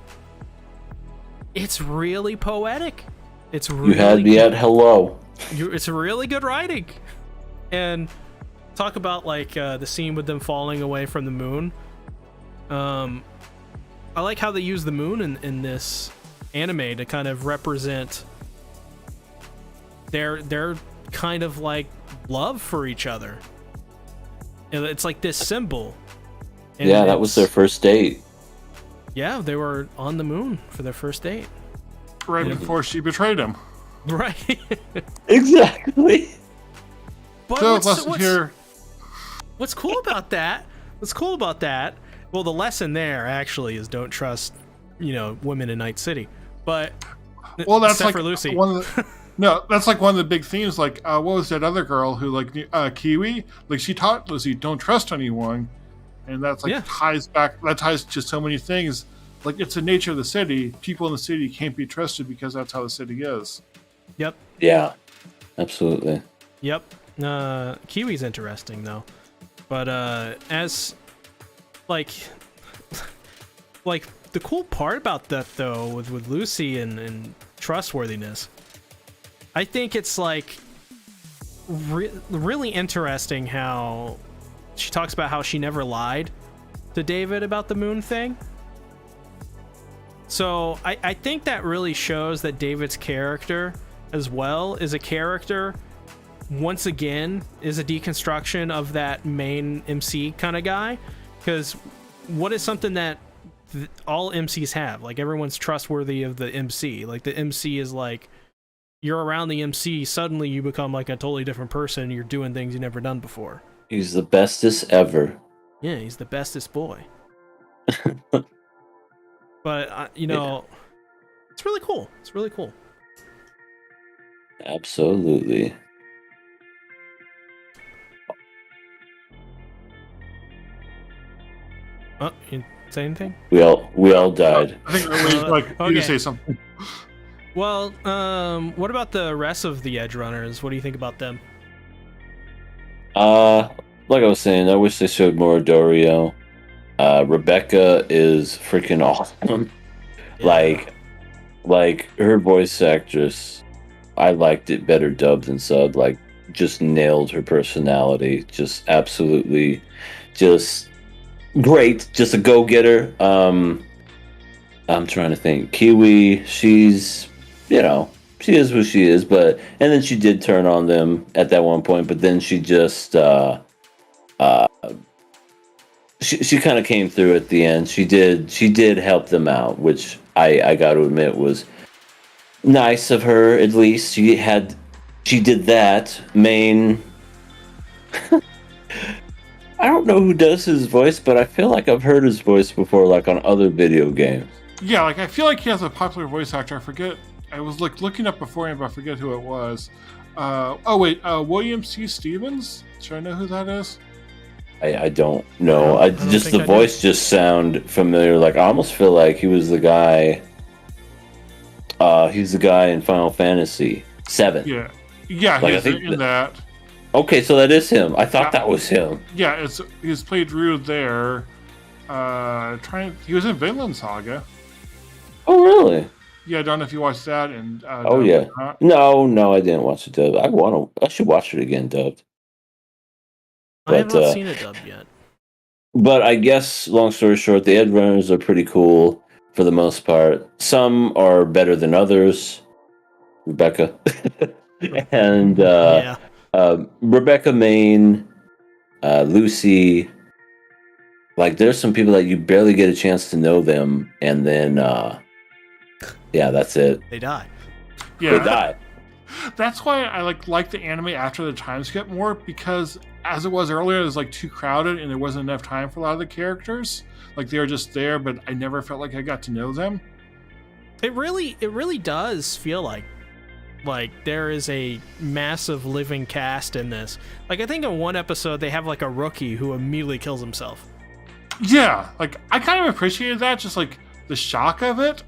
it's really poetic. It's really You had me at hello. It's really good writing. And talk about like the scene with them falling away from the moon. I like how they use the moon in this anime to kind of represent their kind of like love for each other. And it's like this symbol. And yeah, that was their first date. Yeah, they were on the moon for their first date. Right before she betrayed him. Right. Exactly. But So lesson here. What's cool about that? Well, the lesson there actually is don't trust, women in Night City. But Well, that's except like for Lucy. one of the, no, that's like one of the big themes. Like, what was that other girl who like Kiwi? Like she taught Lucy don't trust anyone, and that's like ties back. That ties to so many things. Like it's the nature of the city. People in the city can't be trusted because that's how the city is. Yep. Yeah, absolutely. Yep. Kiwi's interesting though, but as like the cool part about that though with Lucy and trustworthiness, I think it's like really interesting how she talks about how she never lied to David about the moon thing. So I think that really shows that David's character as well is a character, once again, is a deconstruction of that main MC kind of guy. Because what is something that all MCs have? Like, everyone's trustworthy of the MC. Like, the MC is like, you're around the MC, suddenly you become like a totally different person. You're doing things you've never done before. He's the bestest ever. Yeah, he's the bestest boy. But, it's really cool. It's really cool. Absolutely. Oh, you say anything? We all died. I think you say something. Well, what about the rest of the Edgerunners? What do you think about them? Like I was saying, I wish they showed more of Dorio. Rebecca is freaking awesome. Yeah. Like her voice actress, I liked it better dubbed than sub. Like, just nailed her personality. Just absolutely, just great, just a go-getter. I'm trying to think. Kiwi, she's, she is who she is, and then she did turn on them at that one point, but then she just, she kind of came through at the end. She did help them out, which I got to admit was nice of her. At least she did that. Main, I don't know who does his voice, but I feel like I've heard his voice before, like on other video games. Yeah, like I feel like he has a popular voice actor. I forget. I was like looking up beforehand, but I forget who it was. William C. Stevens. Should I know who that is? I don't know. I don't just think the I voice just sound familiar. Like I almost feel like he was the guy. He's the guy in Final Fantasy VII. Yeah, Like, he's in that. Okay, so that is him. I thought that was him. Yeah, he's played Ryu there. He was in Vinland Saga. Oh, really? Yeah, I don't know if you watched that. And Oh, yeah. No, I didn't watch it dubbed. I should watch it again dubbed. I have not seen it dubbed yet. But I guess, long story short, the Edgerunners are pretty cool for the most part. Some are better than others. Rebecca. And Rebecca Main, Lucy. Like, there's some people that you barely get a chance to know them, and then, that's it. They die. Yeah, They die. That's why I like the anime after the time skip more, because as it was earlier, it was like too crowded and there wasn't enough time for a lot of the characters. Like they were just there, but I never felt like I got to know them. It really does feel like there is a massive living cast in this. Like I think in one episode they have like a rookie who immediately kills himself. Yeah, like I kind of appreciated that, just like the shock of it.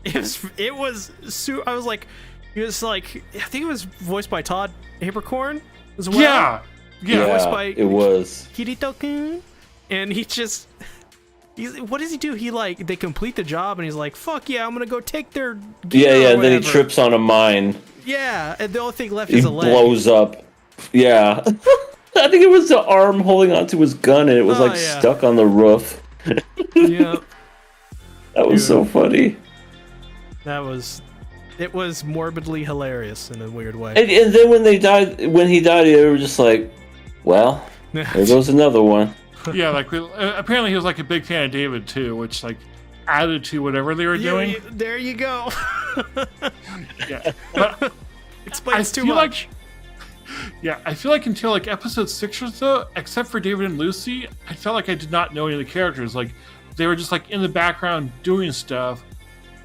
I was like, he was like, I think it was voiced by Todd Haberkorn as well. Yeah. Voiced by it was Kirito-kun, and what does he do? They complete the job, and he's like, "Fuck yeah, I'm gonna go take their gear." Yeah, or and then he whatever." trips on a mine. Yeah, and the only thing left He is a leg. blows up. Yeah. I think it was the arm holding onto his gun, and it was stuck on the roof. Yeah, That was so funny. It was morbidly hilarious in a weird way. And then when he died, they were just like, well, there goes another one. Yeah, like apparently he was like a big fan of David too, which like added to whatever they were doing. There you go. Yeah, but explains too much. I feel like until like episode 6 or so, except for David and Lucy, I felt like I did not know any of the characters. Like they were just like in the background doing stuff,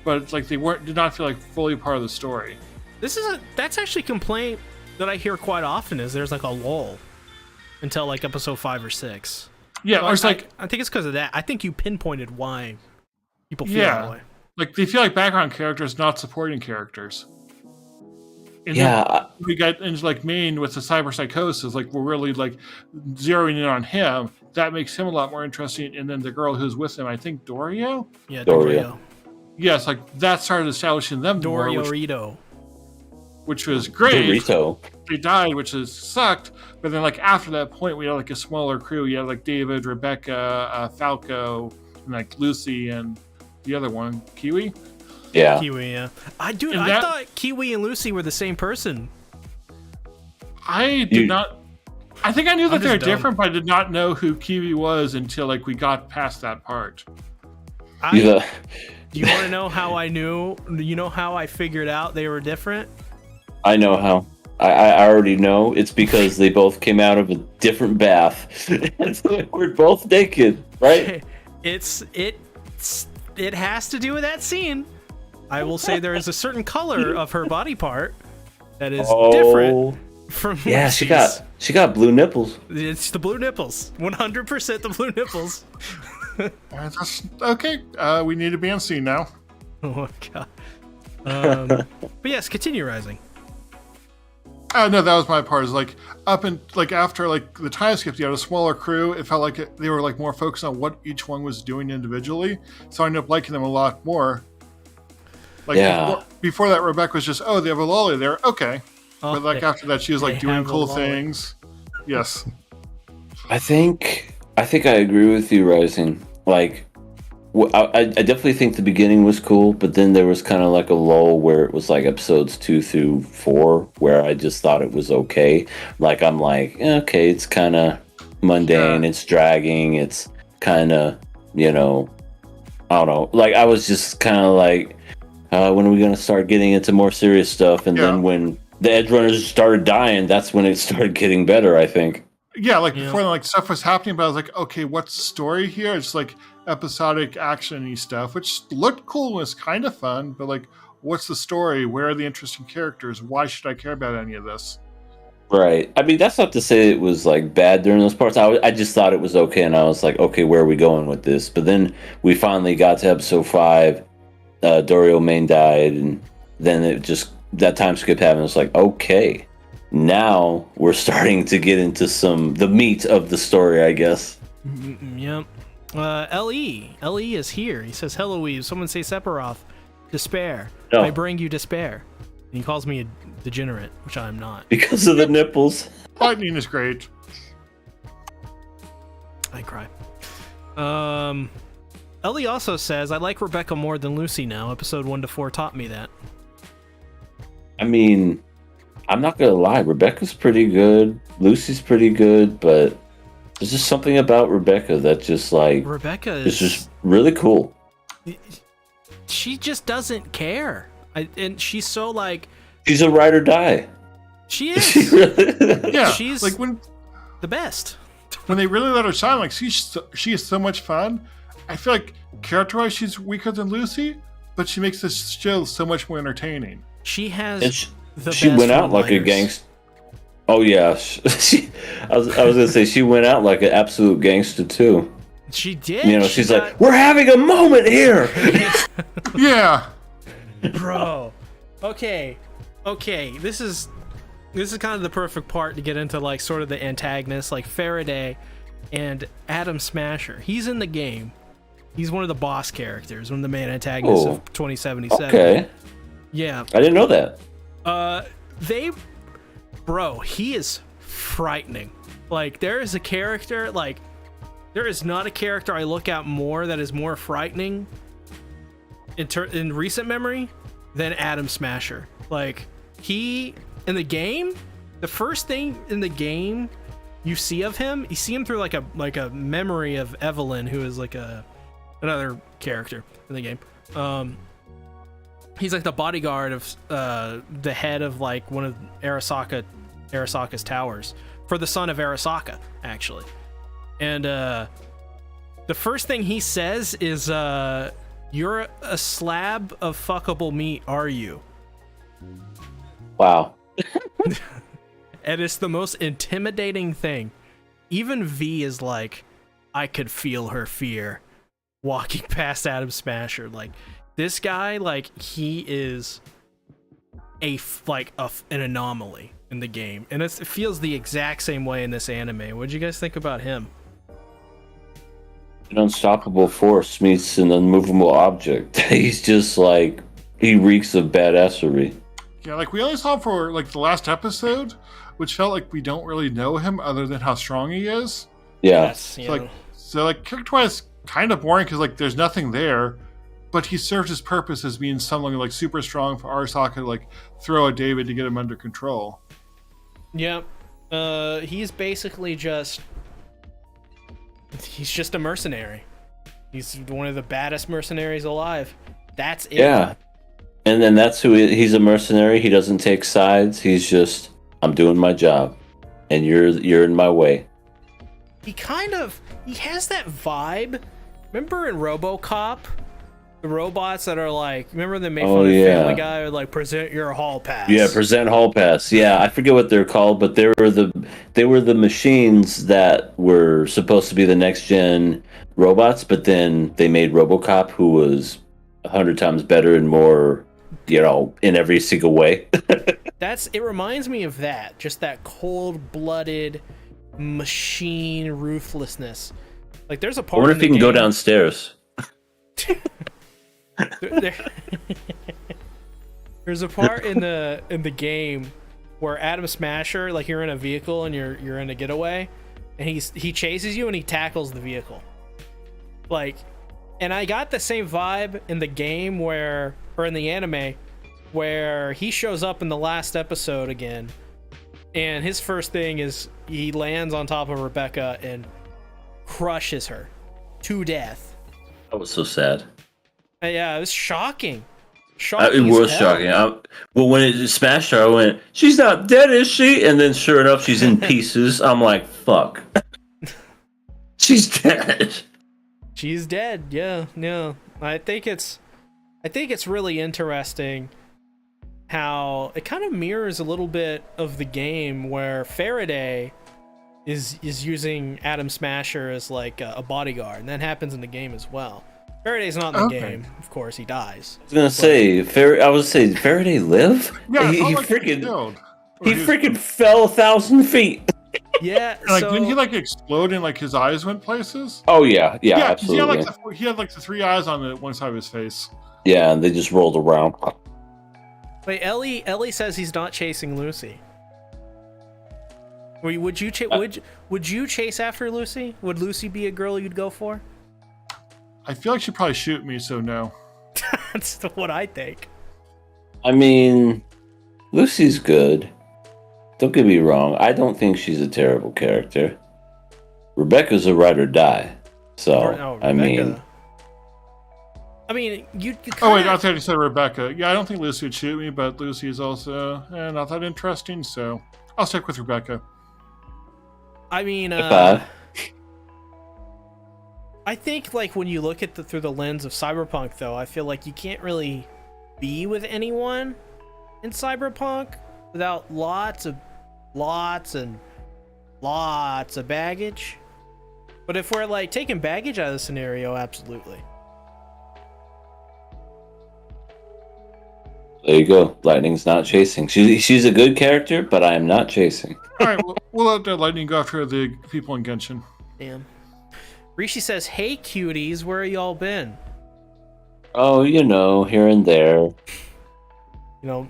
but like they did not feel like fully part of the story. That's actually a complaint that I hear quite often, is there's like a lull until like episode 5 or 6. Yeah, so or it's like I think it's because of that. I think you pinpointed why people feel that way. Like they feel like background characters, not supporting characters. And we got into like Maine with the cyber psychosis. Like we're really like zeroing in on him. That makes him a lot more interesting. And then the girl who's with him, I think Dorio. Yeah, Dorio. Yes, like that started establishing them more, which was great. Dorito. They died, which sucked. But then, like after that point, we had like a smaller crew. You had like David, Rebecca, Falco, and like Lucy, and the other one, Kiwi. Yeah. Kiwi. Yeah. I thought Kiwi and Lucy were the same person. I did not. I think I knew that they were different, but I did not know who Kiwi was until like we got past that part. Do you want to know how I knew? You know how I figured out they were different? I know how. I already know. It's because they both came out of a different bath. And so we're both naked, right? It has to do with that scene. I will say there is a certain color of her body part that is different from Lucy's. she got blue nipples. It's the blue nipples. 100% the blue nipples. That's okay. We need to be on scene now. Oh my god. But yes, continue Rising. No, that was my part. Is like up and like after like the time skip, you had a smaller crew. It felt like they were like more focused on what each one was doing individually. So I ended up liking them a lot more. Like before that, Rebecca was just, they have a lolly there. Okay. But like after that, she was like doing cool things. Yes. I think I think I agree with you, Rising. Like, I definitely think the beginning was cool, but then there was kind of like a lull where it was like episodes 2 through 4, where I just thought it was okay. Like, I'm like, okay, it's kind of mundane, it's dragging, it's kind of, I don't know. Like, I was just kind of like, when are we going to start getting into more serious stuff? And then when the Edgerunners started dying, that's when it started getting better, I think. Yeah, like before, like stuff was happening, but I was like, okay, what's the story here? It's like episodic action-y stuff, which looked cool and was kind of fun, but like, what's the story? Where are the interesting characters? Why should I care about any of this? Right. I mean, that's not to say it was like bad during those parts. I just thought it was okay, and I was like, okay, where are we going with this? But then we finally got to episode 5. Dorio Main died, and then it just that time skip happened. It was like, okay, now we're starting to get into the meat of the story, I guess. Yep. Le is here. He says, "Hello, Eve. Someone say Sephiroth. Despair. No. I bring you despair." And he calls me a degenerate, which I'm not. Because of the nipples. Lightning is great. I cry. Ellie also says, "I like Rebecca more than Lucy now. Episode 1 to 4 taught me that." I mean, I'm not gonna lie, Rebecca's pretty good. Lucy's pretty good, but there's just something about Rebecca that just like Rebecca is just really cool. She just doesn't care, and she's so like she's a ride or die. She is. She really, yeah, she's like when the best. When they really let her shine, like she is so much fun. I feel like character-wise, she's weaker than Lucy, but she makes this show so much more entertaining. She has. She went out like a gangster. Oh yeah, I was gonna say she went out like an absolute gangster too. She did. She's like, we're having a moment here. Yeah, bro. Okay. This is kind of the perfect part to get into like sort of the antagonists, like Faraday and Adam Smasher. He's in the game. He's one of the boss characters, one of the main antagonists of 2077. Okay. Yeah. I didn't know that. He is frightening. Like, there is a character, like, there is not a character I look at more that is more frightening in recent memory than Adam Smasher. Like, he, in the game, the first thing in the game you see of him, you see him through like a memory of Evelyn, who is like another character in the game. He's like the bodyguard of the head of like one of Arasaka's towers for the son of Arasaka, actually. And the first thing he says is, "You're a slab of fuckable meat, are you?" Wow. And it's the most intimidating thing. Even V is like, I could feel her fear walking past Adam Smasher. Like, this guy, like, he is an anomaly in the game, and it feels the exact same way in this anime. What did you guys think about him? An unstoppable force meets an unmovable object. He's just like, he reeks of badassery. Yeah, like we only saw him for like the last episode, which felt like we don't really know him other than how strong he is. Yeah. Yes, so character-wise, kind of boring because like there's nothing there, but he serves his purpose as being someone like super strong for Arasaka to like throw at David to get him under control. Yeah. He's basically he's just a mercenary. He's one of the baddest mercenaries alive. That's it. Yeah. And then that's he's a mercenary. He doesn't take sides. He's just, I'm doing my job, and you're in my way. He has that vibe. Remember in RoboCop, the robots that are like, remember they made fun of Family Guy, would like present your hall pass. Yeah, present hall pass. Yeah, I forget what they're called, but they were the machines that were supposed to be the next gen robots, but then they made RoboCop, who was 100 times better and more, in every single way. It reminds me of that, just that cold-blooded machine ruthlessness. Like, there's a part. I wonder if he can go downstairs. There's a part in the game where Adam Smasher, like, you're in a vehicle and you're in a getaway, and he chases you and he tackles the vehicle. Like, and I got the same vibe in the game or in the anime, where he shows up in the last episode again, and his first thing is he lands on top of Rebecca and crushes her to death. That was so sad. Yeah, it was shocking. It was shocking. Well, when it smashed her, I went, "She's not dead, is she?" And then, sure enough, she's in pieces. I'm like, "Fuck, she's dead." She's dead. Yeah, no. I think it's really interesting how it kind of mirrors a little bit of the game where Faraday is using Adam Smasher as like a bodyguard, and that happens in the game as well. Faraday's not in the game, of course. He dies. I was gonna say Faraday live? Yeah, he like freaking freaking fell 1,000 feet. Yeah, like didn't he like explode and like his eyes went places? Oh yeah, absolutely. He had like the 3 eyes on the one side of his face. Yeah, and they just rolled around. Wait, Ellie says he's not chasing Lucy. Would you chase after Lucy? Would Lucy be a girl you'd go for? I feel like she'd probably shoot me, so no. That's what I think. I mean, Lucy's good. Don't get me wrong. I don't think she's a terrible character. Rebecca's a ride or die. So, I mean, you Oh wait, I thought you said Rebecca. Yeah, I don't think Lucy would shoot me, but Lucy is also not that interesting, so I'll stick with Rebecca. I mean, I think like when you look at through the lens of Cyberpunk, though, I feel like you can't really be with anyone in Cyberpunk without lots and lots of baggage. But if we're like taking baggage out of the scenario, absolutely. There you go. Lightning's not chasing. She's a good character, but I am not chasing. All right, we'll let Lightning go after the people in Genshin. Damn. Rishi says, "Hey cuties, where y'all been?" Oh, here and there.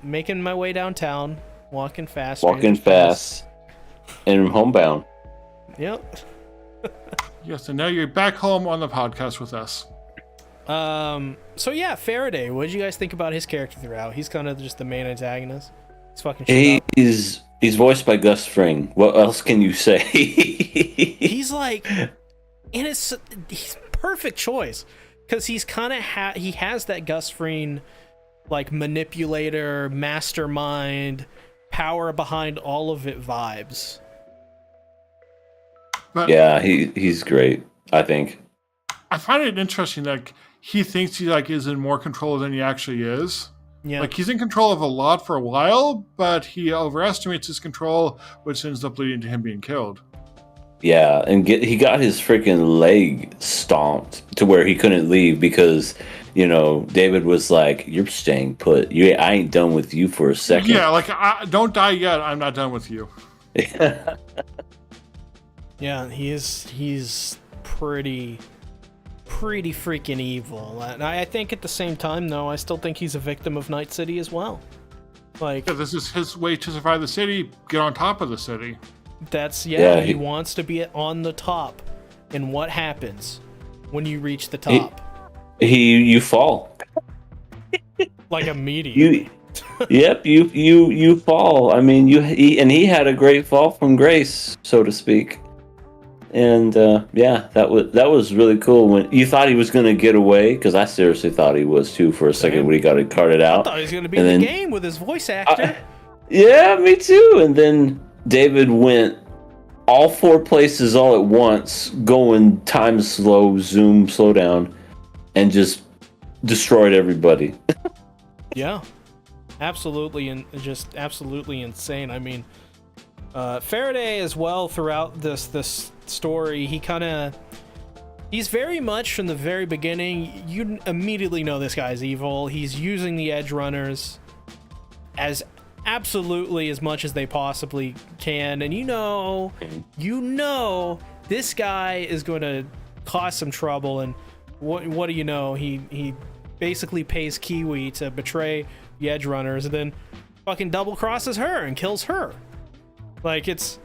Making my way downtown, walking fast. And homebound. Yep. Yes, and now you're back home on the podcast with us. So yeah, Faraday. What did you guys think about his character throughout? He's kind of just the main antagonist. He's fucking shit up. He's voiced by Gus Fring. What else can you say? He's like, and he's perfect choice because he's kind of he has that Gus Fring like manipulator, mastermind, power behind all of it vibes. But yeah, he's great, I think. I find it interesting that he thinks he like is in more control than he actually is. Yeah. Like he's in control of a lot for a while, but he overestimates his control, which ends up leading to him being killed. Yeah, and he got his freaking leg stomped to where he couldn't leave because, David was like, "You're staying put. I ain't done with you for a second." Yeah, like don't die yet. I'm not done with you. Yeah, he's pretty freaking evil. And I think at the same time, though, I still think he's a victim of Night City as well. Like, yeah, this is his way to survive the city, get on top of the city. He wants to be on the top. And what happens when you reach the top? You fall. Like immediately. You fall. I mean, he had a great fall from grace, so to speak. And that was really cool when you thought he was going to get away, because I seriously thought he was too for a second when he got it carted out. I thought he was going to be in the game with his voice actor. Yeah, me too. And then David went all 4 places all at once, going time slow, zoom, slow down, and just destroyed everybody. Yeah, absolutely, and just absolutely insane. I mean, Faraday as well throughout this story, he's very much from the very beginning, you immediately know this guy's evil. He's using the Edgerunners as absolutely as much as they possibly can, and this guy is going to cause some trouble. And what do you know, he basically pays Kiwi to betray the Edgerunners and then fucking double crosses her and kills her. Like, it's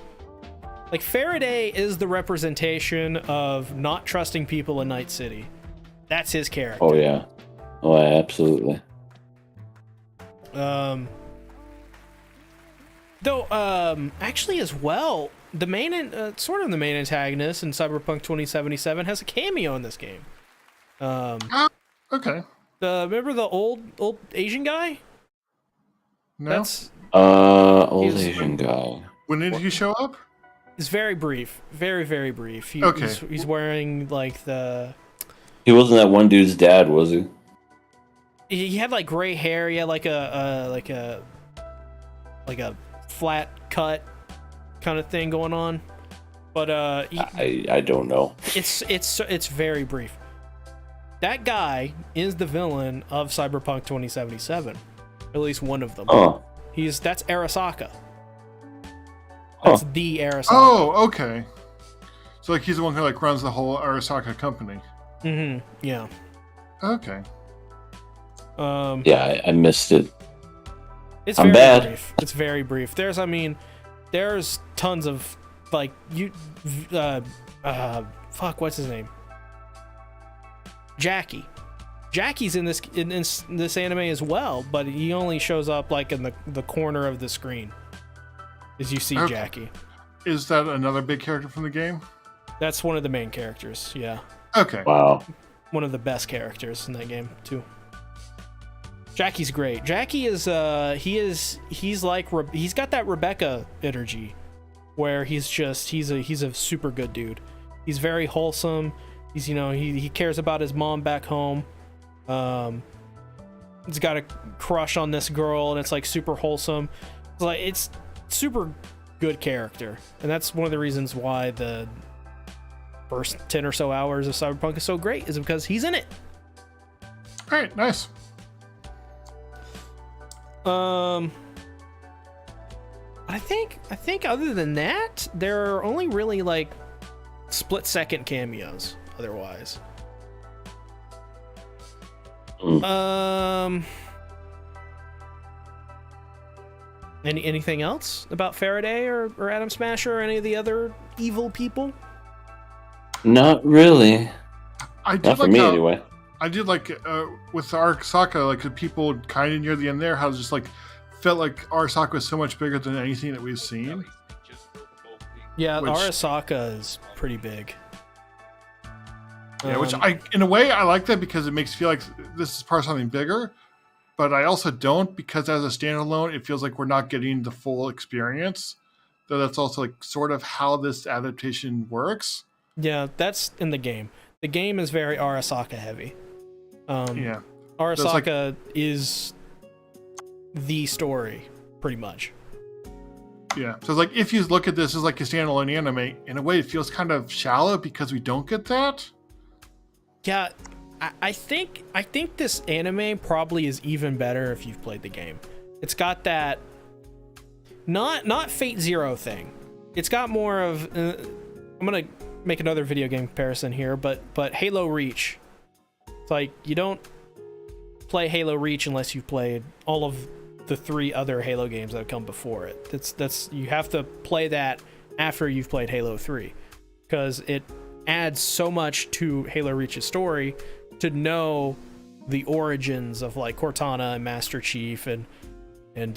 Like, Faraday is the representation of not trusting people in Night City. That's his character. Oh yeah. Oh, absolutely. Actually, as well, the main sort of the main antagonist in Cyberpunk 2077 has a cameo in this game. Okay. Remember the old Asian guy? No. That's Old Asian guy. When did he show up? it's very brief, very very brief. Okay. He's wearing like He wasn't that one dude's dad, was he? he had like gray hair. He had like a flat cut kind of thing going on. But I don't know. it's very brief. That guy is the villain of Cyberpunk 2077. At least one of them. Oh. That's Arasaka. Huh. That's the Arasaka. Oh, okay. So like he's the one who like runs the whole Arasaka company. Mm-hmm. Yeah. Okay. Yeah, I missed it. It's I'm very bad. brief. It's very brief. There's tons of like fuck, what's his name? Jackie's in this anime as well, but he only shows up like in the corner of the screen as you see Okay. Jackie. Is that another big character from the game? That's one of the main characters. Yeah, Okay. Wow. one of the best characters in that game too. Jackie's great. Jackie is he's got that Rebecca energy where he's a super good dude. He's very wholesome. He's he cares about his mom back home. He's got a crush on this girl and it's like super wholesome. It's super good character. And that's one of the reasons why the first 10 or so hours of Cyberpunk is so great, is because he's in it. All right. Nice. I think other than that, there are only really like split-second cameos otherwise. Anything else about Faraday or Atom Smasher or any of the other evil people? Not really. I did Not for like me, how, anyway. I did like with Arasaka, like the people kind of near the end there, how it just like felt like Arasaka was so much bigger than anything that we've seen. Yeah, Which- Arasaka is pretty big. Yeah, which in a way, I like that because it makes me feel like this is part of something bigger. But I also don't, because as a standalone, it feels like we're not getting the full experience. Though that's also like sort of how this adaptation works. Yeah, that's in the game. The game is very Arasaka heavy. Yeah. Arasaka is the story, pretty much. Yeah. So it's like if you look at this as like a standalone anime, in a way it feels kind of shallow because we don't get that. Yeah, I think this anime probably is even better if you've played the game. It's got that not Fate Zero thing. It's got more of I'm gonna make another video game comparison here, but Halo Reach. It's like you don't play Halo Reach unless you've played all of the 3 other Halo games that have come before it. That's you have to play that after you've played Halo 3, because it adds so much to Halo Reach's story to know the origins of like Cortana and Master Chief and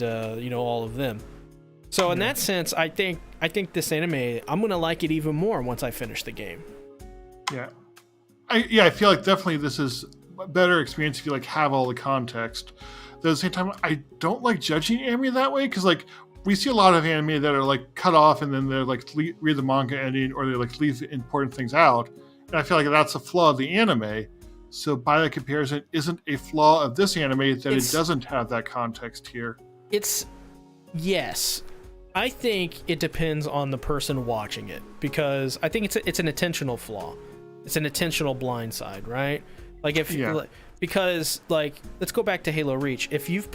all of them. So in that sense, I think this anime, I'm gonna like it even more once I finish the game. Yeah. I feel like definitely this is a better experience if you like have all the context. Though at the same time, I don't like judging anime that way, because like we see a lot of anime that are like cut off and then they're like read the manga ending, or they like leave important things out. And I feel like that's a flaw of the anime. So by that comparison, isn't a flaw of this anime that it doesn't have that context here? Yes. I think it depends on the person watching it, because I think it's an intentional flaw. It's an intentional blindside, right? Like because like let's go back to Halo Reach. If you've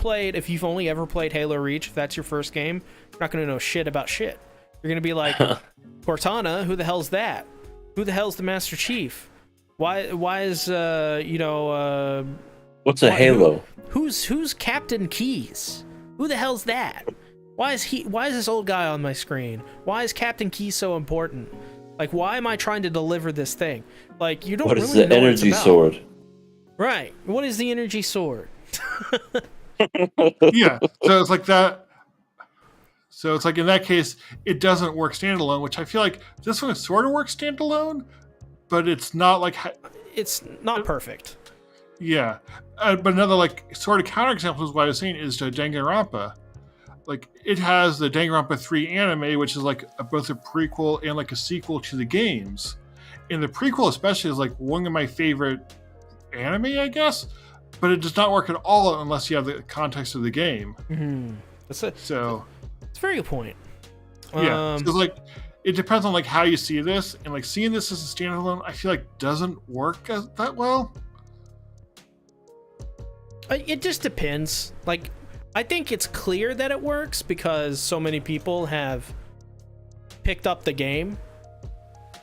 only ever played Halo Reach, if that's your first game, you're not gonna know shit about shit. You're gonna be like, Cortana, who the hell's that? Who the hell's the Master Chief? Why is What's a Halo? Who's Captain Keys? Who the hell's that? Why is this old guy on my screen? Why is Captain Key so important? Like, why am I trying to deliver this thing? Like, you don't What really is the know what it's energy about. sword? Right. What is the energy sword? Yeah. So it's like that. So it's like in that case, it doesn't work standalone, which I feel like this one sort of works standalone, but it's not like. It's not perfect. Yeah. But another like sort of counterexample is what I was saying is to Danganronpa. Like it has the Danganronpa 3 anime, which is like both a prequel and like a sequel to the games. And the prequel especially is like one of my favorite anime, I guess, but it does not work at all unless you have the context of the game. Mm-hmm. That's a very good point. Yeah, because like it depends on like how you see this, and like seeing this as a standalone, I feel like doesn't work that well. It just depends. Like, I think it's clear that it works because so many people have picked up the game.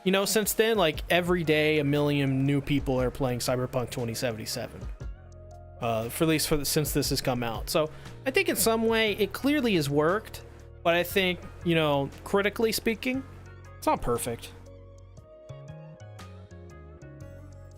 You know, since then, like every day, a million new people are playing Cyberpunk 2077. Since this has come out. So I think in some way it clearly has worked, but I think, you know, critically speaking, it's not perfect.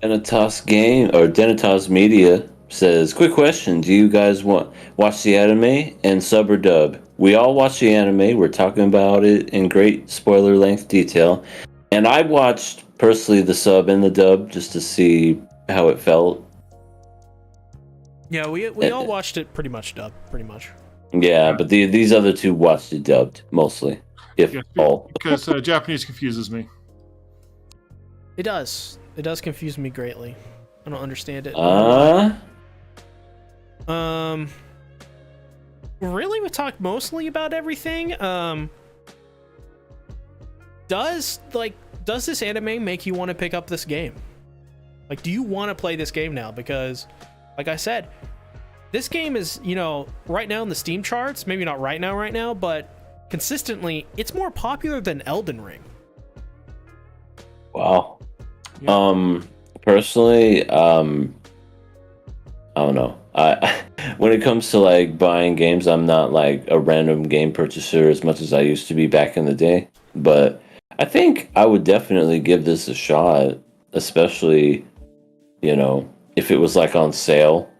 Denitas Media says, quick question, do you guys watch the anime and sub or dub? We all watch the anime, we're talking about it in great spoiler length detail, and I watched personally the sub and the dub just to see how it felt. Yeah, we all watched it pretty much dubbed, pretty much. Yeah, but these other two watched it dubbed mostly, if all. Because Japanese confuses me. It does confuse me greatly. I don't understand it. Really, we talked mostly about everything. Does this anime make you want to pick up this game? Like, do you want to play this game now? Because, like I said, this game is, you know, right now in the Steam charts, maybe not right now, but consistently, it's more popular than Elden Ring. Wow. Yeah. Personally, I don't know. When it comes to like buying games, I'm not like a random game purchaser as much as I used to be back in the day. But I think I would definitely give this a shot, especially, you know, if it was like on sale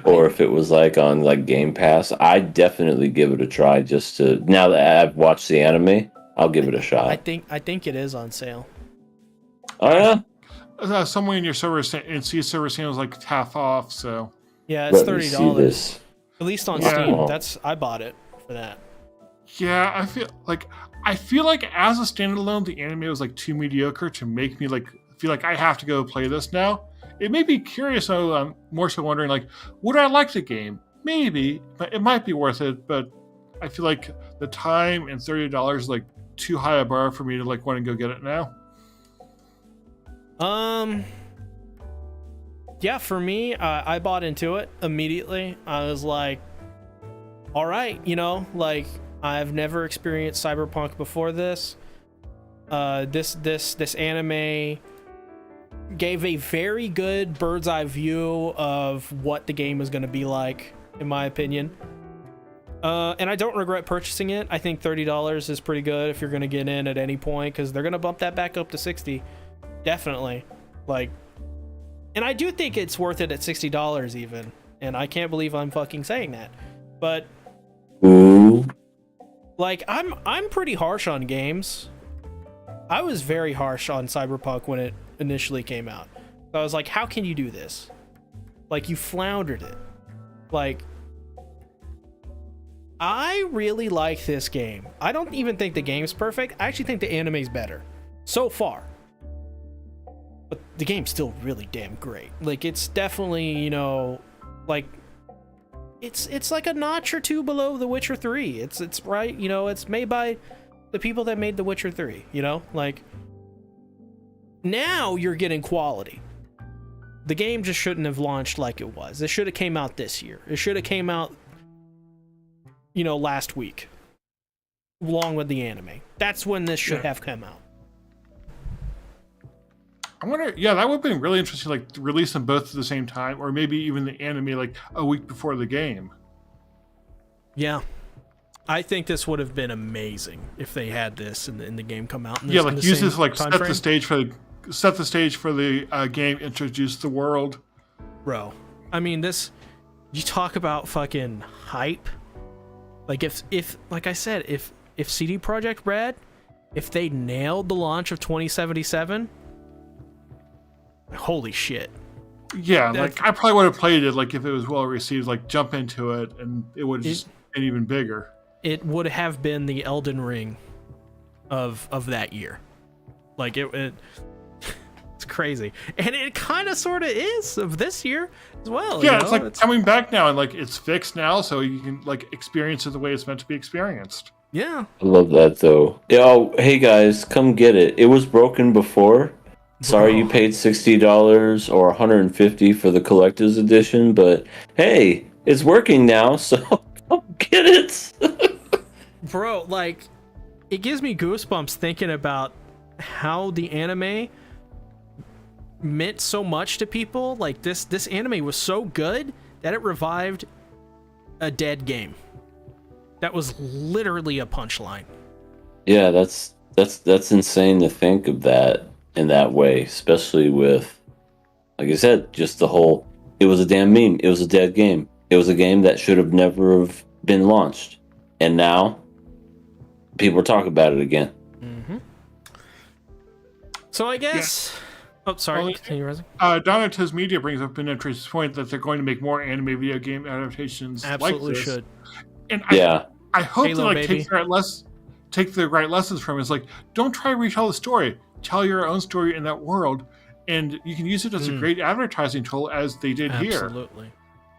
or if it was like on like Game Pass. I'd definitely give it a try just to, now that I've watched the anime, I'll give it a shot. I think it is on sale. Oh yeah? Somewhere in your server and see server was like half off, so yeah, it's $30 at least on Steam. I bought it for that. Yeah, I feel like as a standalone, the anime was like too mediocre to make me like feel like I have to go play this now. It made me curious, so I'm more so wondering like, would I like the game? Maybe, but it might be worth it. But I feel like the time and $30 is like too high a bar for me to like want to go get it now. Yeah, for me, I bought into it immediately. I was like, all right, you know, like I've never experienced Cyberpunk before this. This anime gave a very good bird's eye view of what the game is going to be like, in my opinion. And I don't regret purchasing it. I think $30 is pretty good if you're going to get in at any point, because they're going to bump that back up to $60. Definitely. Like, and I do think it's worth it at $60 even. And I can't believe I'm fucking saying that. But like, I'm pretty harsh on games. I was very harsh on Cyberpunk when it initially came out. I was like, how can you do this? Like, you floundered it. Like, I really like this game. I don't even think the game's perfect. I actually think the anime's better so far. But the game's still really damn great. Like, it's definitely, you know, like, it's like a notch or two below The Witcher 3. It's right, you know, it's made by the people that made The Witcher 3, you know? Like, now you're getting quality. The game just shouldn't have launched like it was. It should have came out this year. It should have came out, you know, last week, along with the anime. That's when this should have come out. I wonder, yeah, that would have been really interesting, like, to release them both at the same time, or maybe even the anime, like, a week before the game. Yeah. I think this would have been amazing if they had this in the game come out. In this, Yeah, in like the use same this like time set frame. the stage for the game, introduce the world. Bro, I mean, this, you talk about fucking hype. Like if like I said, if CD Projekt Red, if they nailed the launch of 2077, holy shit. Yeah, like I probably would have played it like if it was well received, like jump into it and it would have just been even bigger. It would have been the Elden Ring of that year. Like it it's crazy. And it kind of sort of is of this year as well. Yeah, you know? it's like coming back now and like it's fixed now so you can like experience it the way it's meant to be experienced. Yeah. I love that though. Oh, hey guys, come get it. It was broken before. Sorry you paid $60 or $150 for the collector's edition, but hey, it's working now, so come get it. Bro, like, it gives me goosebumps thinking about how the anime meant so much to people. Like, this anime was so good that it revived a dead game. That was literally a punchline. Yeah, that's insane to think of that in that way, especially with, like I said, just the whole, it was a damn meme. It was a dead game. It was a game that should have never have been launched. And now, people are talking about it again. Mm-hmm. So I guess... Yeah. Oh, sorry. Continue, Rezzy. Donatus Media brings up an interesting point that they're going to make more anime video game adaptations. Absolutely like this. should. And yeah. I hope Halo, they take the right lessons from it. It's like, don't try to retell the story. Tell your own story in that world, and you can use it as a great advertising tool, as they did here. Absolutely.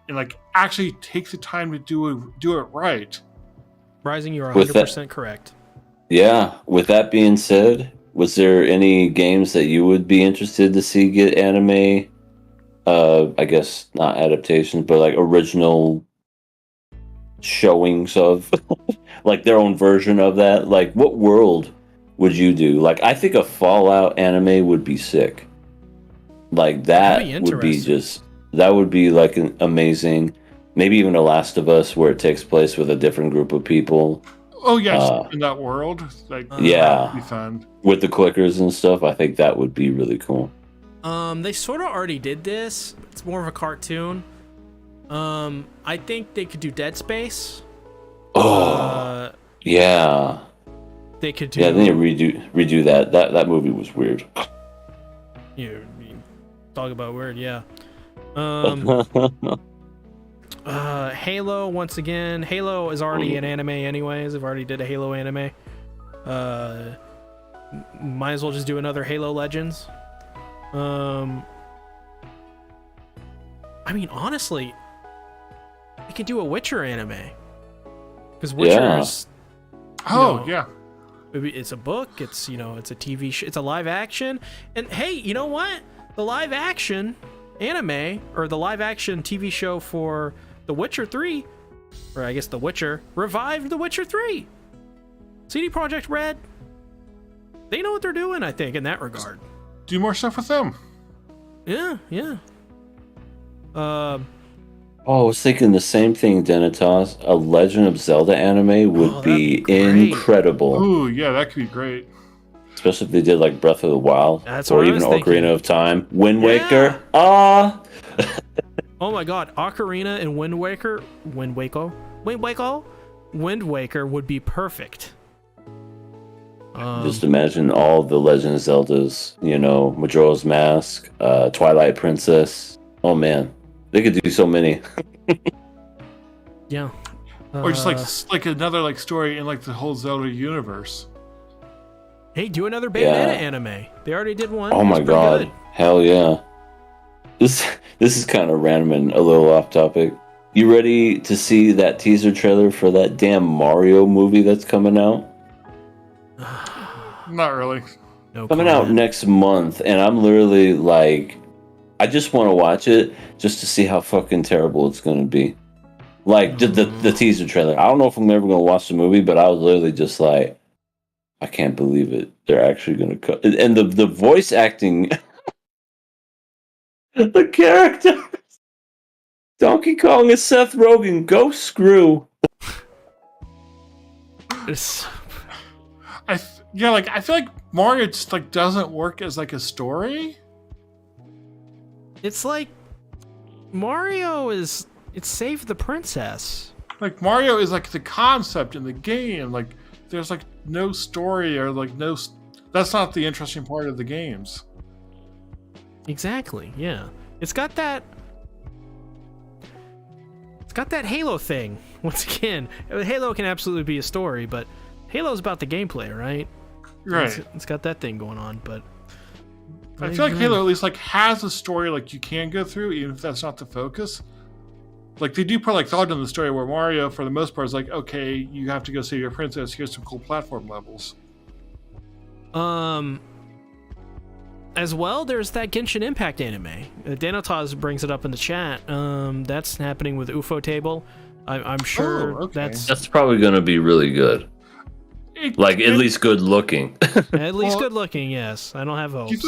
And like, actually take the time to do it right. Rising, you're 100% correct. Yeah. With that being said, was there any games that you would be interested to see get anime? I guess not adaptations, but like original showings of like their own version of that. Like, what world would you do? Like, I think a Fallout anime would be sick. Like, that would be just, that would be like an amazing, maybe even a Last of Us where it takes place with a different group of people. Oh yeah, in that world, like yeah, that'd be fun. With the clickers and stuff. I think that would be really cool. They sort of already did this. It's more of a cartoon. I think they could do Dead Space. Oh, yeah. They could do. Yeah, they redo that. That movie was weird. You talk about weird, yeah. Halo, once again. Halo is already an anime anyways. They've already did a Halo anime. Might as well just do another Halo Legends. I mean, honestly, they could do a Witcher anime. Because Witcher's... yeah. It's a book, it's a TV show, it's a live action. And hey, you know what? The live action anime, or the live action TV show for The Witcher 3, or I guess The Witcher, revived The Witcher 3. CD Projekt Red, they know what they're doing, I think, in that regard. Do more stuff with them. Yeah. I was thinking the same thing, Denitas. A Legend of Zelda anime would be incredible. Ooh, yeah, that could be great. Especially if they did like Breath of the Wild, or even Ocarina of Time, Wind Waker. Oh my God, Ocarina and Wind Waker would be perfect. Just imagine all the Legend of Zeldas, Majora's Mask, Twilight Princess. Oh man, they could do so many. Yeah. Or just like another like story in like the whole Zelda universe. Hey, do another Bayonetta anime. They already did one. Oh my God, good. Hell yeah. This is kind of random and a little off topic. You ready to see that teaser trailer for that damn Mario movie that's coming out? Not really. No coming out next month, and I'm literally like, I just want to watch it just to see how fucking terrible it's going to be. Like, the teaser trailer. I don't know if I'm ever going to watch the movie, but I was literally just like, I can't believe it. They're actually going to cut. And the voice acting, the character, Donkey Kong is Seth Rogen. Go screw. It's, I feel like Mario just like doesn't work as like a story. it's like Mario is Save the Princess. Like Mario is like the concept in the game. Like there's like no story or like no. That's not the interesting part of the games. Exactly. Yeah. It's got that Halo thing. Once again, Halo can absolutely be a story, but Halo's about the gameplay, right? Right. It's got that thing going on, but I feel like Halo at least like has a story like you can go through, even if that's not the focus. Like they do put like thought in the story where Mario, for the most part, is like, okay, you have to go save your princess. Here's some cool platform levels. As well, there's that Genshin Impact anime. Danotaz brings it up in the chat. That's happening with UFO Table. I'm sure that's probably going to be really good. At least good looking. At least good looking, yes. I don't have hopes.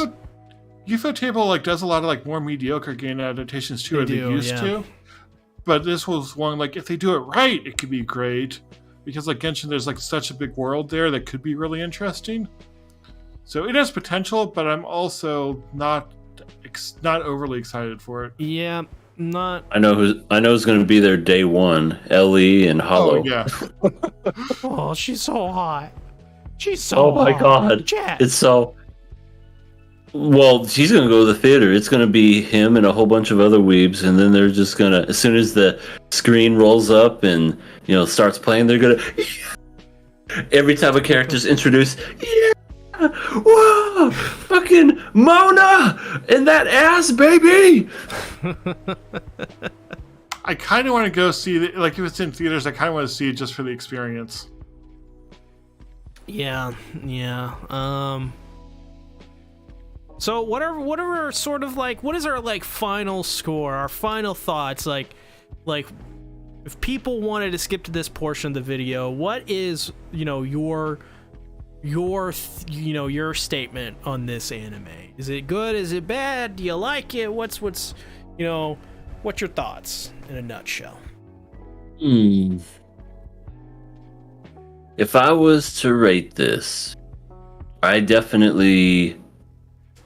UFO Table like does a lot of like more mediocre game adaptations too, they used to. But this was one like if they do it right, it could be great. Because like Genshin, there's like such a big world there that could be really interesting. So it has potential, but I'm also not overly excited for it. Yeah, not. I know who's going to be there day one. Ellie and Hollow. Oh yeah. Oh, she's so hot. She's so. Oh my hot. god. Chat. It's so. Well, she's going to go to the theater. It's going to be him and a whole bunch of other weebs, and then they're just going to, as soon as the screen rolls up and starts playing, they're going to. Every time a character's introduced, whoa, fucking Mona and that ass, baby. I kind of want to go see it. Like if it's in theaters, I kind of want to see it just for the experience. Yeah. So whatever sort of like, what is our like final score, our final thoughts, like if people wanted to skip to this portion of the video, what is your statement on this anime? Is it good? Is it bad? Do you like it? What's your thoughts in a nutshell? If I was to rate this, I definitely,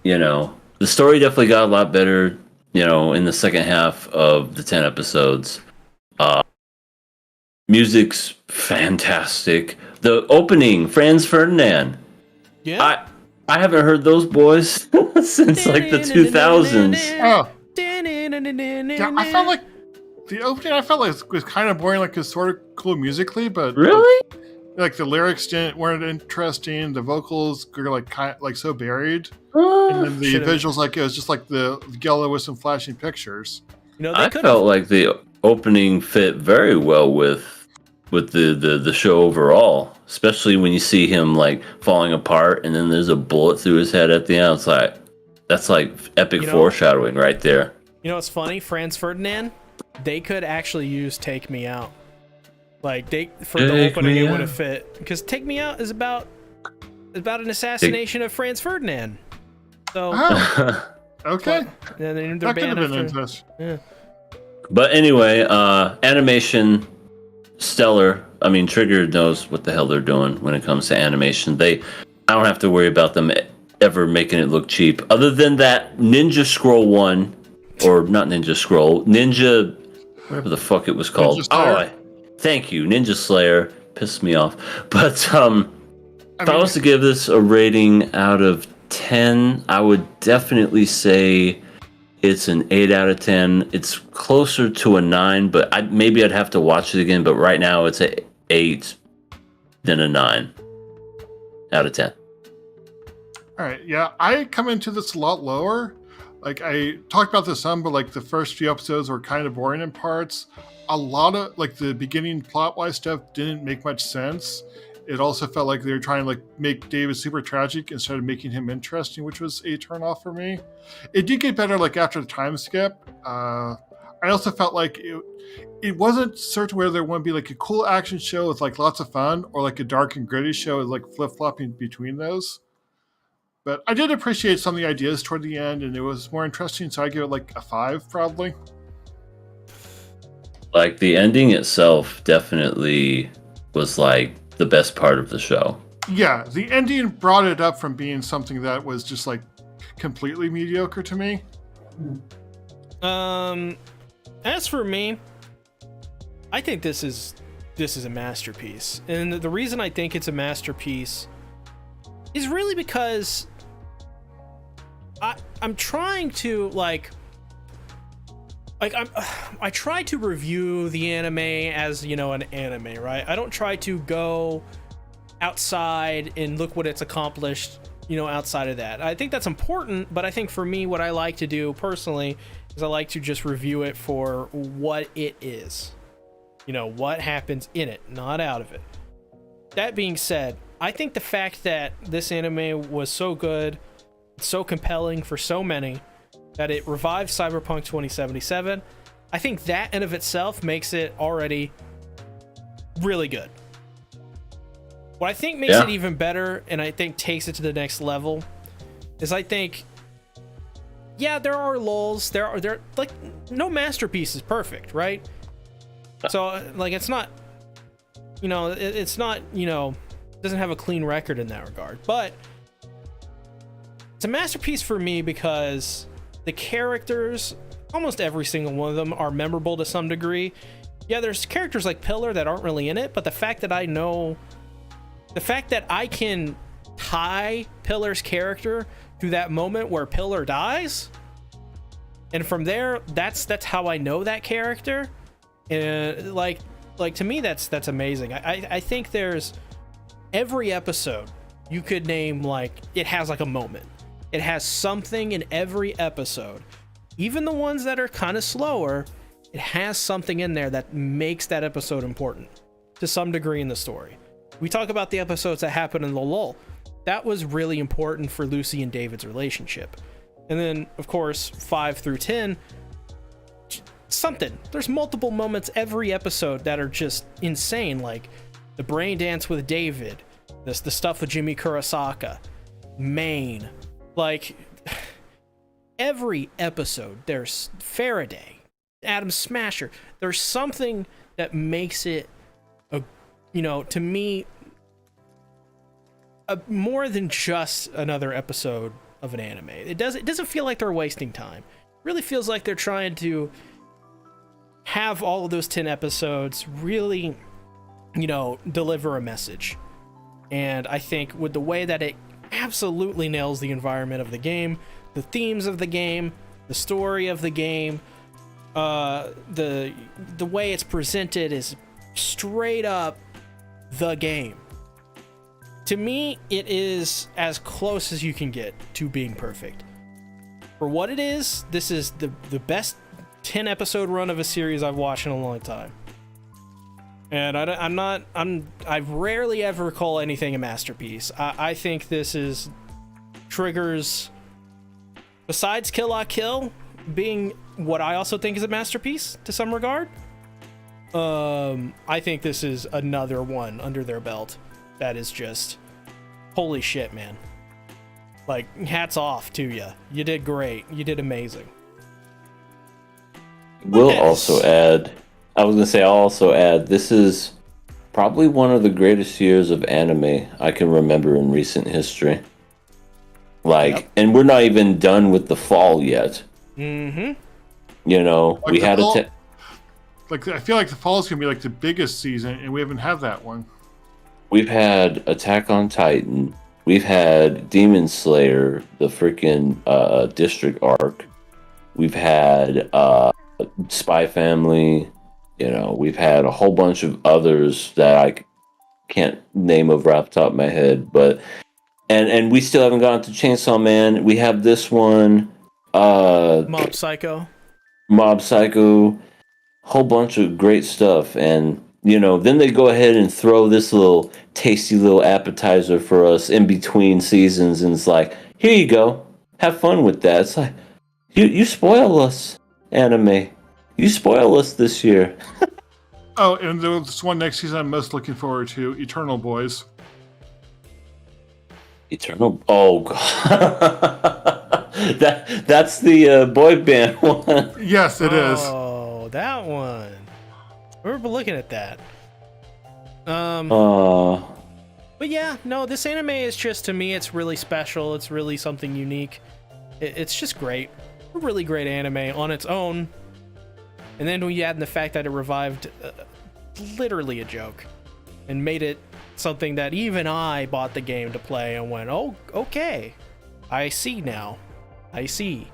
the story definitely got a lot better, in the second half of the 10 episodes. Music's fantastic. The opening, Franz Ferdinand. Yeah. I haven't heard those boys since like the 2000s. Oh. Yeah, I felt like the opening was kind of boring, like it's sort of cool musically, but really? Like the lyrics weren't interesting. The vocals were like so buried, and then the visuals it was just like the yellow with some flashing pictures. I felt like the opening fit very well with the show overall, especially when you see him like falling apart, and then there's a bullet through his head at the end. It's like that's like epic foreshadowing right there. It's funny, Franz Ferdinand. They could actually use "Take Me Out." Like the opening, it would have fit because "Take Me Out" is about an assassination of Franz Ferdinand. So okay, they named that their could band have been after. interesting. Yeah. But anyway, animation stellar. I mean, Trigger knows what the hell they're doing when it comes to animation. I don't have to worry about them ever making it look cheap. Other than that Ninja Scroll one, or not Ninja Scroll, Ninja, whatever the fuck it was called. Thank you, Ninja Slayer. Pissed me off. But if I was to give this a rating out of 10, I would definitely say it's an 8 out of 10. It's closer to a 9, but maybe I'd have to watch it again. But right now, it's a 8 than a 9 out of 10. All right, yeah, I come into this a lot lower. Like I talked about this some, but like the first few episodes were kind of boring in parts. A lot of like the beginning plot-wise stuff didn't make much sense. It also felt like they were trying to like make David super tragic instead of making him interesting, which was a turnoff for me. It did get better like after the time skip. I also felt like it wasn't certain whether there would be like a cool action show with like lots of fun or like a dark and gritty show with like flip-flopping between those. But I did appreciate some of the ideas toward the end, and it was more interesting, so I give it like a 5 probably. Like the ending itself definitely was like the best part of the show. Yeah, the ending brought it up from being something that was just like completely mediocre to me. As for me, I think this is a masterpiece. And the reason I think it's a masterpiece is really because I'm trying to I try to review the anime as, you know, an anime, right? I don't try to go outside and look what it's accomplished, you know, outside of that. I think that's important, but I think for me, what I like to do personally is I like to just review it for what it is. You know, what happens in it, not out of it. That being said, I think the fact that this anime was so good, so compelling for so many, that it revived Cyberpunk 2077, I think that in of itself makes it already really good. What I think makes it even better, and I think takes it to the next level, is I think, yeah, there are lulls. There are like, no masterpiece is perfect, right? So like, it's not, you know, it's not, you know, doesn't have a clean record in that regard, but it's a masterpiece for me because the characters, almost every single one of them, are memorable to some degree. Yeah, there's characters like Pillar that aren't really in it, but the fact that I can tie Pillar's character to that moment where Pillar dies, and from there, that's how I know that character. And like to me, that's amazing. I think there's every episode you could name, like, it has like a moment. It has something in every episode. Even the ones that are kind of slower, it has something in there that makes that episode important to some degree in the story. We talk about the episodes that happen in the lull. That was really important for Lucy and David's relationship. And then, of course, 5 through 10, something. There's multiple moments every episode that are just insane, like the brain dance with David, the stuff with Jimmy Kurosaka, Maine. Like, every episode, there's Faraday, Adam Smasher. There's something that makes it, you know, to me, more than just another episode of an anime. It doesn't feel like they're wasting time. It really feels like they're trying to have all of those 10 episodes really, you know, deliver a message. And I think with the way that it absolutely nails the environment of the game, the themes of the game, the story of the game, the way it's presented is straight up the game. To me, it is as close as you can get to being perfect. For what it is, this is the best 10 episode run of a series I've watched in a long time. And I rarely ever call anything a masterpiece. I think this is Trigger's, besides Kill La Kill being what I also think is a masterpiece to some regard, I think this is another one under their belt that is just, holy shit, man. Like, hats off to you. You did great. You did amazing. I'll also add, this is probably one of the greatest years of anime I can remember in recent history. Like, yep. And we're not even done with the fall yet. Mm-hmm. You know, like we had like, I feel like the fall is going to be like the biggest season, and we haven't had that one. We've had Attack on Titan. We've had Demon Slayer, the freaking district arc. We've had Spy Family. You know, we've had a whole bunch of others that I can't name over off the top of my head. But and we still haven't gotten to Chainsaw Man. We have this one. Mob Psycho. Whole bunch of great stuff. And you know, then they go ahead and throw this little tasty little appetizer for us in between seasons, and it's like, here you go, have fun with that. It's like, you spoil us, anime. You spoil us this year. Oh, and this one next season I'm most looking forward to, Eternal Boys. Eternal? Oh god, that's the boy band one. Yes, it is. Oh, that one. I remember looking at that. But yeah, no, this anime is just, to me, it's really special. It's really something unique. It's just great. A really great anime on its own. And then when you add in the fact that it revived literally a joke and made it something that even I bought the game to play and went, oh, okay, I see now. I see.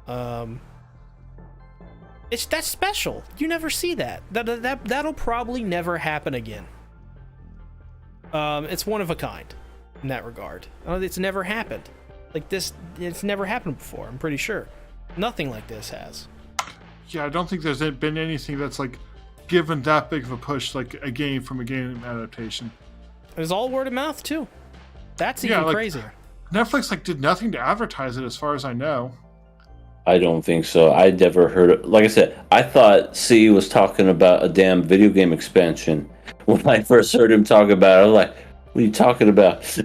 That's special. You never see that. That'll probably never happen again. It's one of a kind in that regard. It's never happened. Like this, it's never happened before, I'm pretty sure. Nothing like this has. Yeah, I don't think there's been anything that's like given that big of a push, like a game from a game adaptation. It was all word of mouth too. That's even crazier. Netflix did nothing to advertise it, as far as I know. I don't think so. I never heard it. Like I said, I thought C was talking about a damn video game expansion. When I first heard him talk about it, I was like, what are you talking about?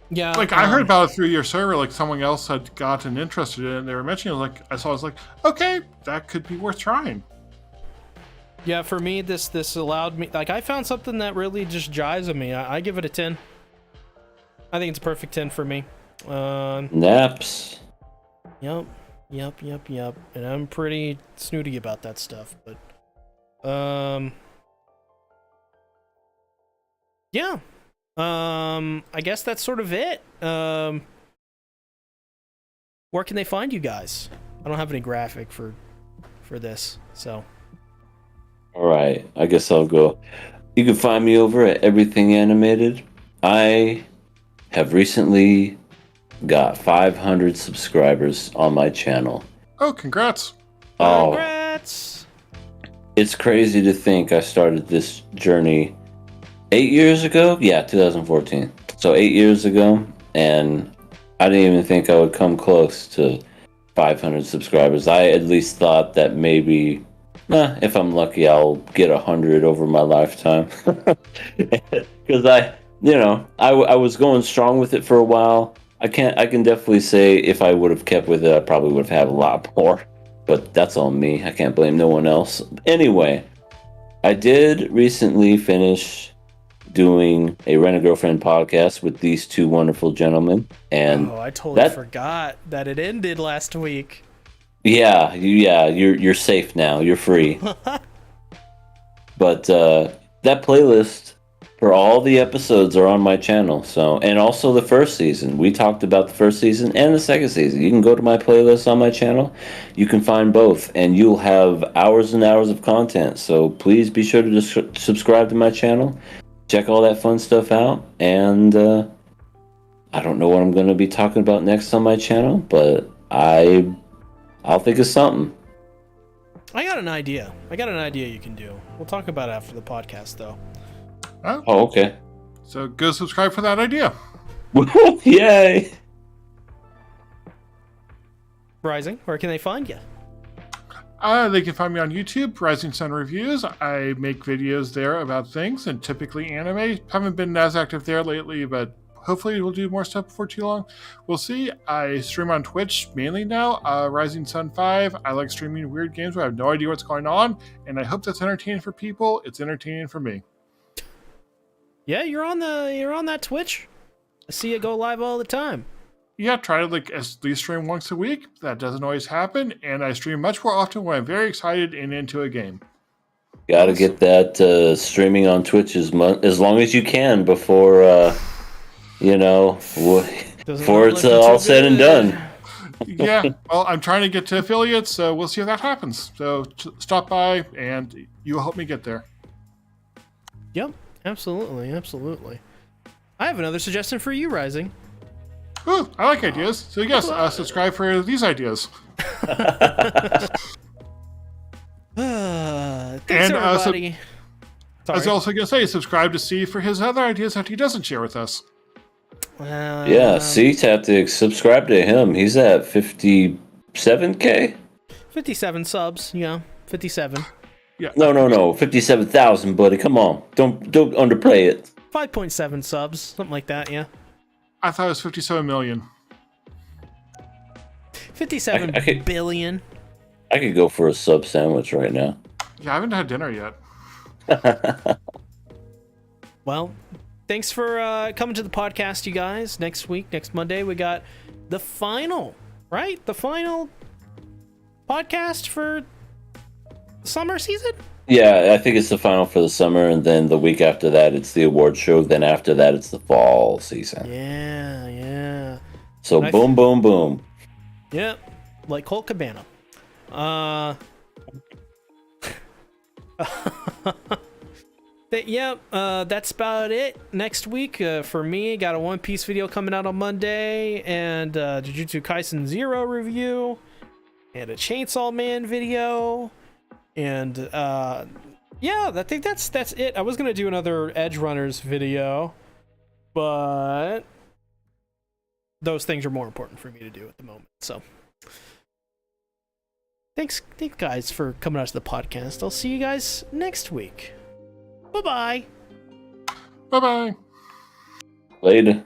Yeah. I heard about it through your server, someone else had gotten interested in it, and they were mentioning it, I was like, okay, that could be worth trying. Yeah, for me, this allowed me, I found something that really just jives with me. I give it a 10. I think it's a perfect 10 for me. Naps. Yep. And I'm pretty snooty about that stuff, but yeah. I guess that's sort of it. Where can they find you guys? I don't have any graphic for this, so. All right, I guess I'll go. You can find me over at Everything Animated. I have recently got 500 subscribers on my channel. Oh, congrats. Congrats. It's crazy to think I started this journey 8 years ago. Yeah, 2014. So 8 years ago, and I didn't even think I would come close to 500 subscribers. I at least thought that maybe, if I'm lucky, I'll get 100 over my lifetime. Because I was going strong with it for a while. I can definitely say if I would have kept with it, I probably would have had a lot more. But that's on me. I can't blame no one else. Anyway, I did recently finish doing a Rent a Girlfriend podcast with these two wonderful gentlemen, and I totally forgot that it ended last week. Yeah, you're safe now. You're free. But that playlist for all the episodes are on my channel. So, and also the first season. We talked about the first season and the second season. You can go to my playlist on my channel. You can find both, and you'll have hours and hours of content. So please be sure to subscribe to my channel. Check all that fun stuff out. And I don't know what I'm going to be talking about next on my channel, but I'll think of something. I got an idea you can do. We'll talk about it after the podcast, though. Oh, okay. So go subscribe for that idea. Yay! Rising, where can they find you? They can find me on YouTube, Rising Sun Reviews. I make videos there about things, and typically anime. Haven't been as active there lately, but hopefully we'll do more stuff before too long. We'll see. I stream on Twitch mainly now, Rising Sun 5. I like streaming weird games where I have no idea what's going on, and I hope that's entertaining for people. It's entertaining for me. Yeah, you're on that Twitch. I see you go live all the time. Yeah, try to at least stream once a week. That doesn't always happen, and I stream much more often when I'm very excited and into a game. Gotta get that streaming on Twitch as long as you can before before it's all said and done. Yeah, well, I'm trying to get to affiliates, so we'll see if that happens. So stop by, and you will help me get there. Yep, absolutely. I have another suggestion for you, Rising. Ooh, I like ideas. So yes, subscribe for these ideas. Thanks, and everybody. I was also going to say, subscribe to C for his other ideas that he doesn't share with us. Yeah, C's have to subscribe to him. He's at 57K? 57 subs, yeah. 57. Yeah. No. 57,000, buddy. Come on. Don't underplay it. 5.7 subs, something like that, yeah. I thought it was 57 million. 57 billion. I could go for a sub sandwich right now. Yeah, I haven't had dinner yet. Well, thanks for coming to the podcast, you guys. Next Monday, we got the final, right? The final podcast for summer season? Yeah, I think it's the final for the summer, and then the week after that, it's the award show. Then after that, it's the fall season. Yeah. So boom, boom, boom. Yep, like Colt Cabana. That's about it. Next week for me, got a One Piece video coming out on Monday, and Jujutsu Kaisen 0 review, and a Chainsaw Man video, and I think that's it. I was gonna do another Edgerunners video, but those things are more important for me to do at the moment. So thanks guys for coming out to the podcast. I'll see you guys next week. Bye-bye. Bye-bye. Later.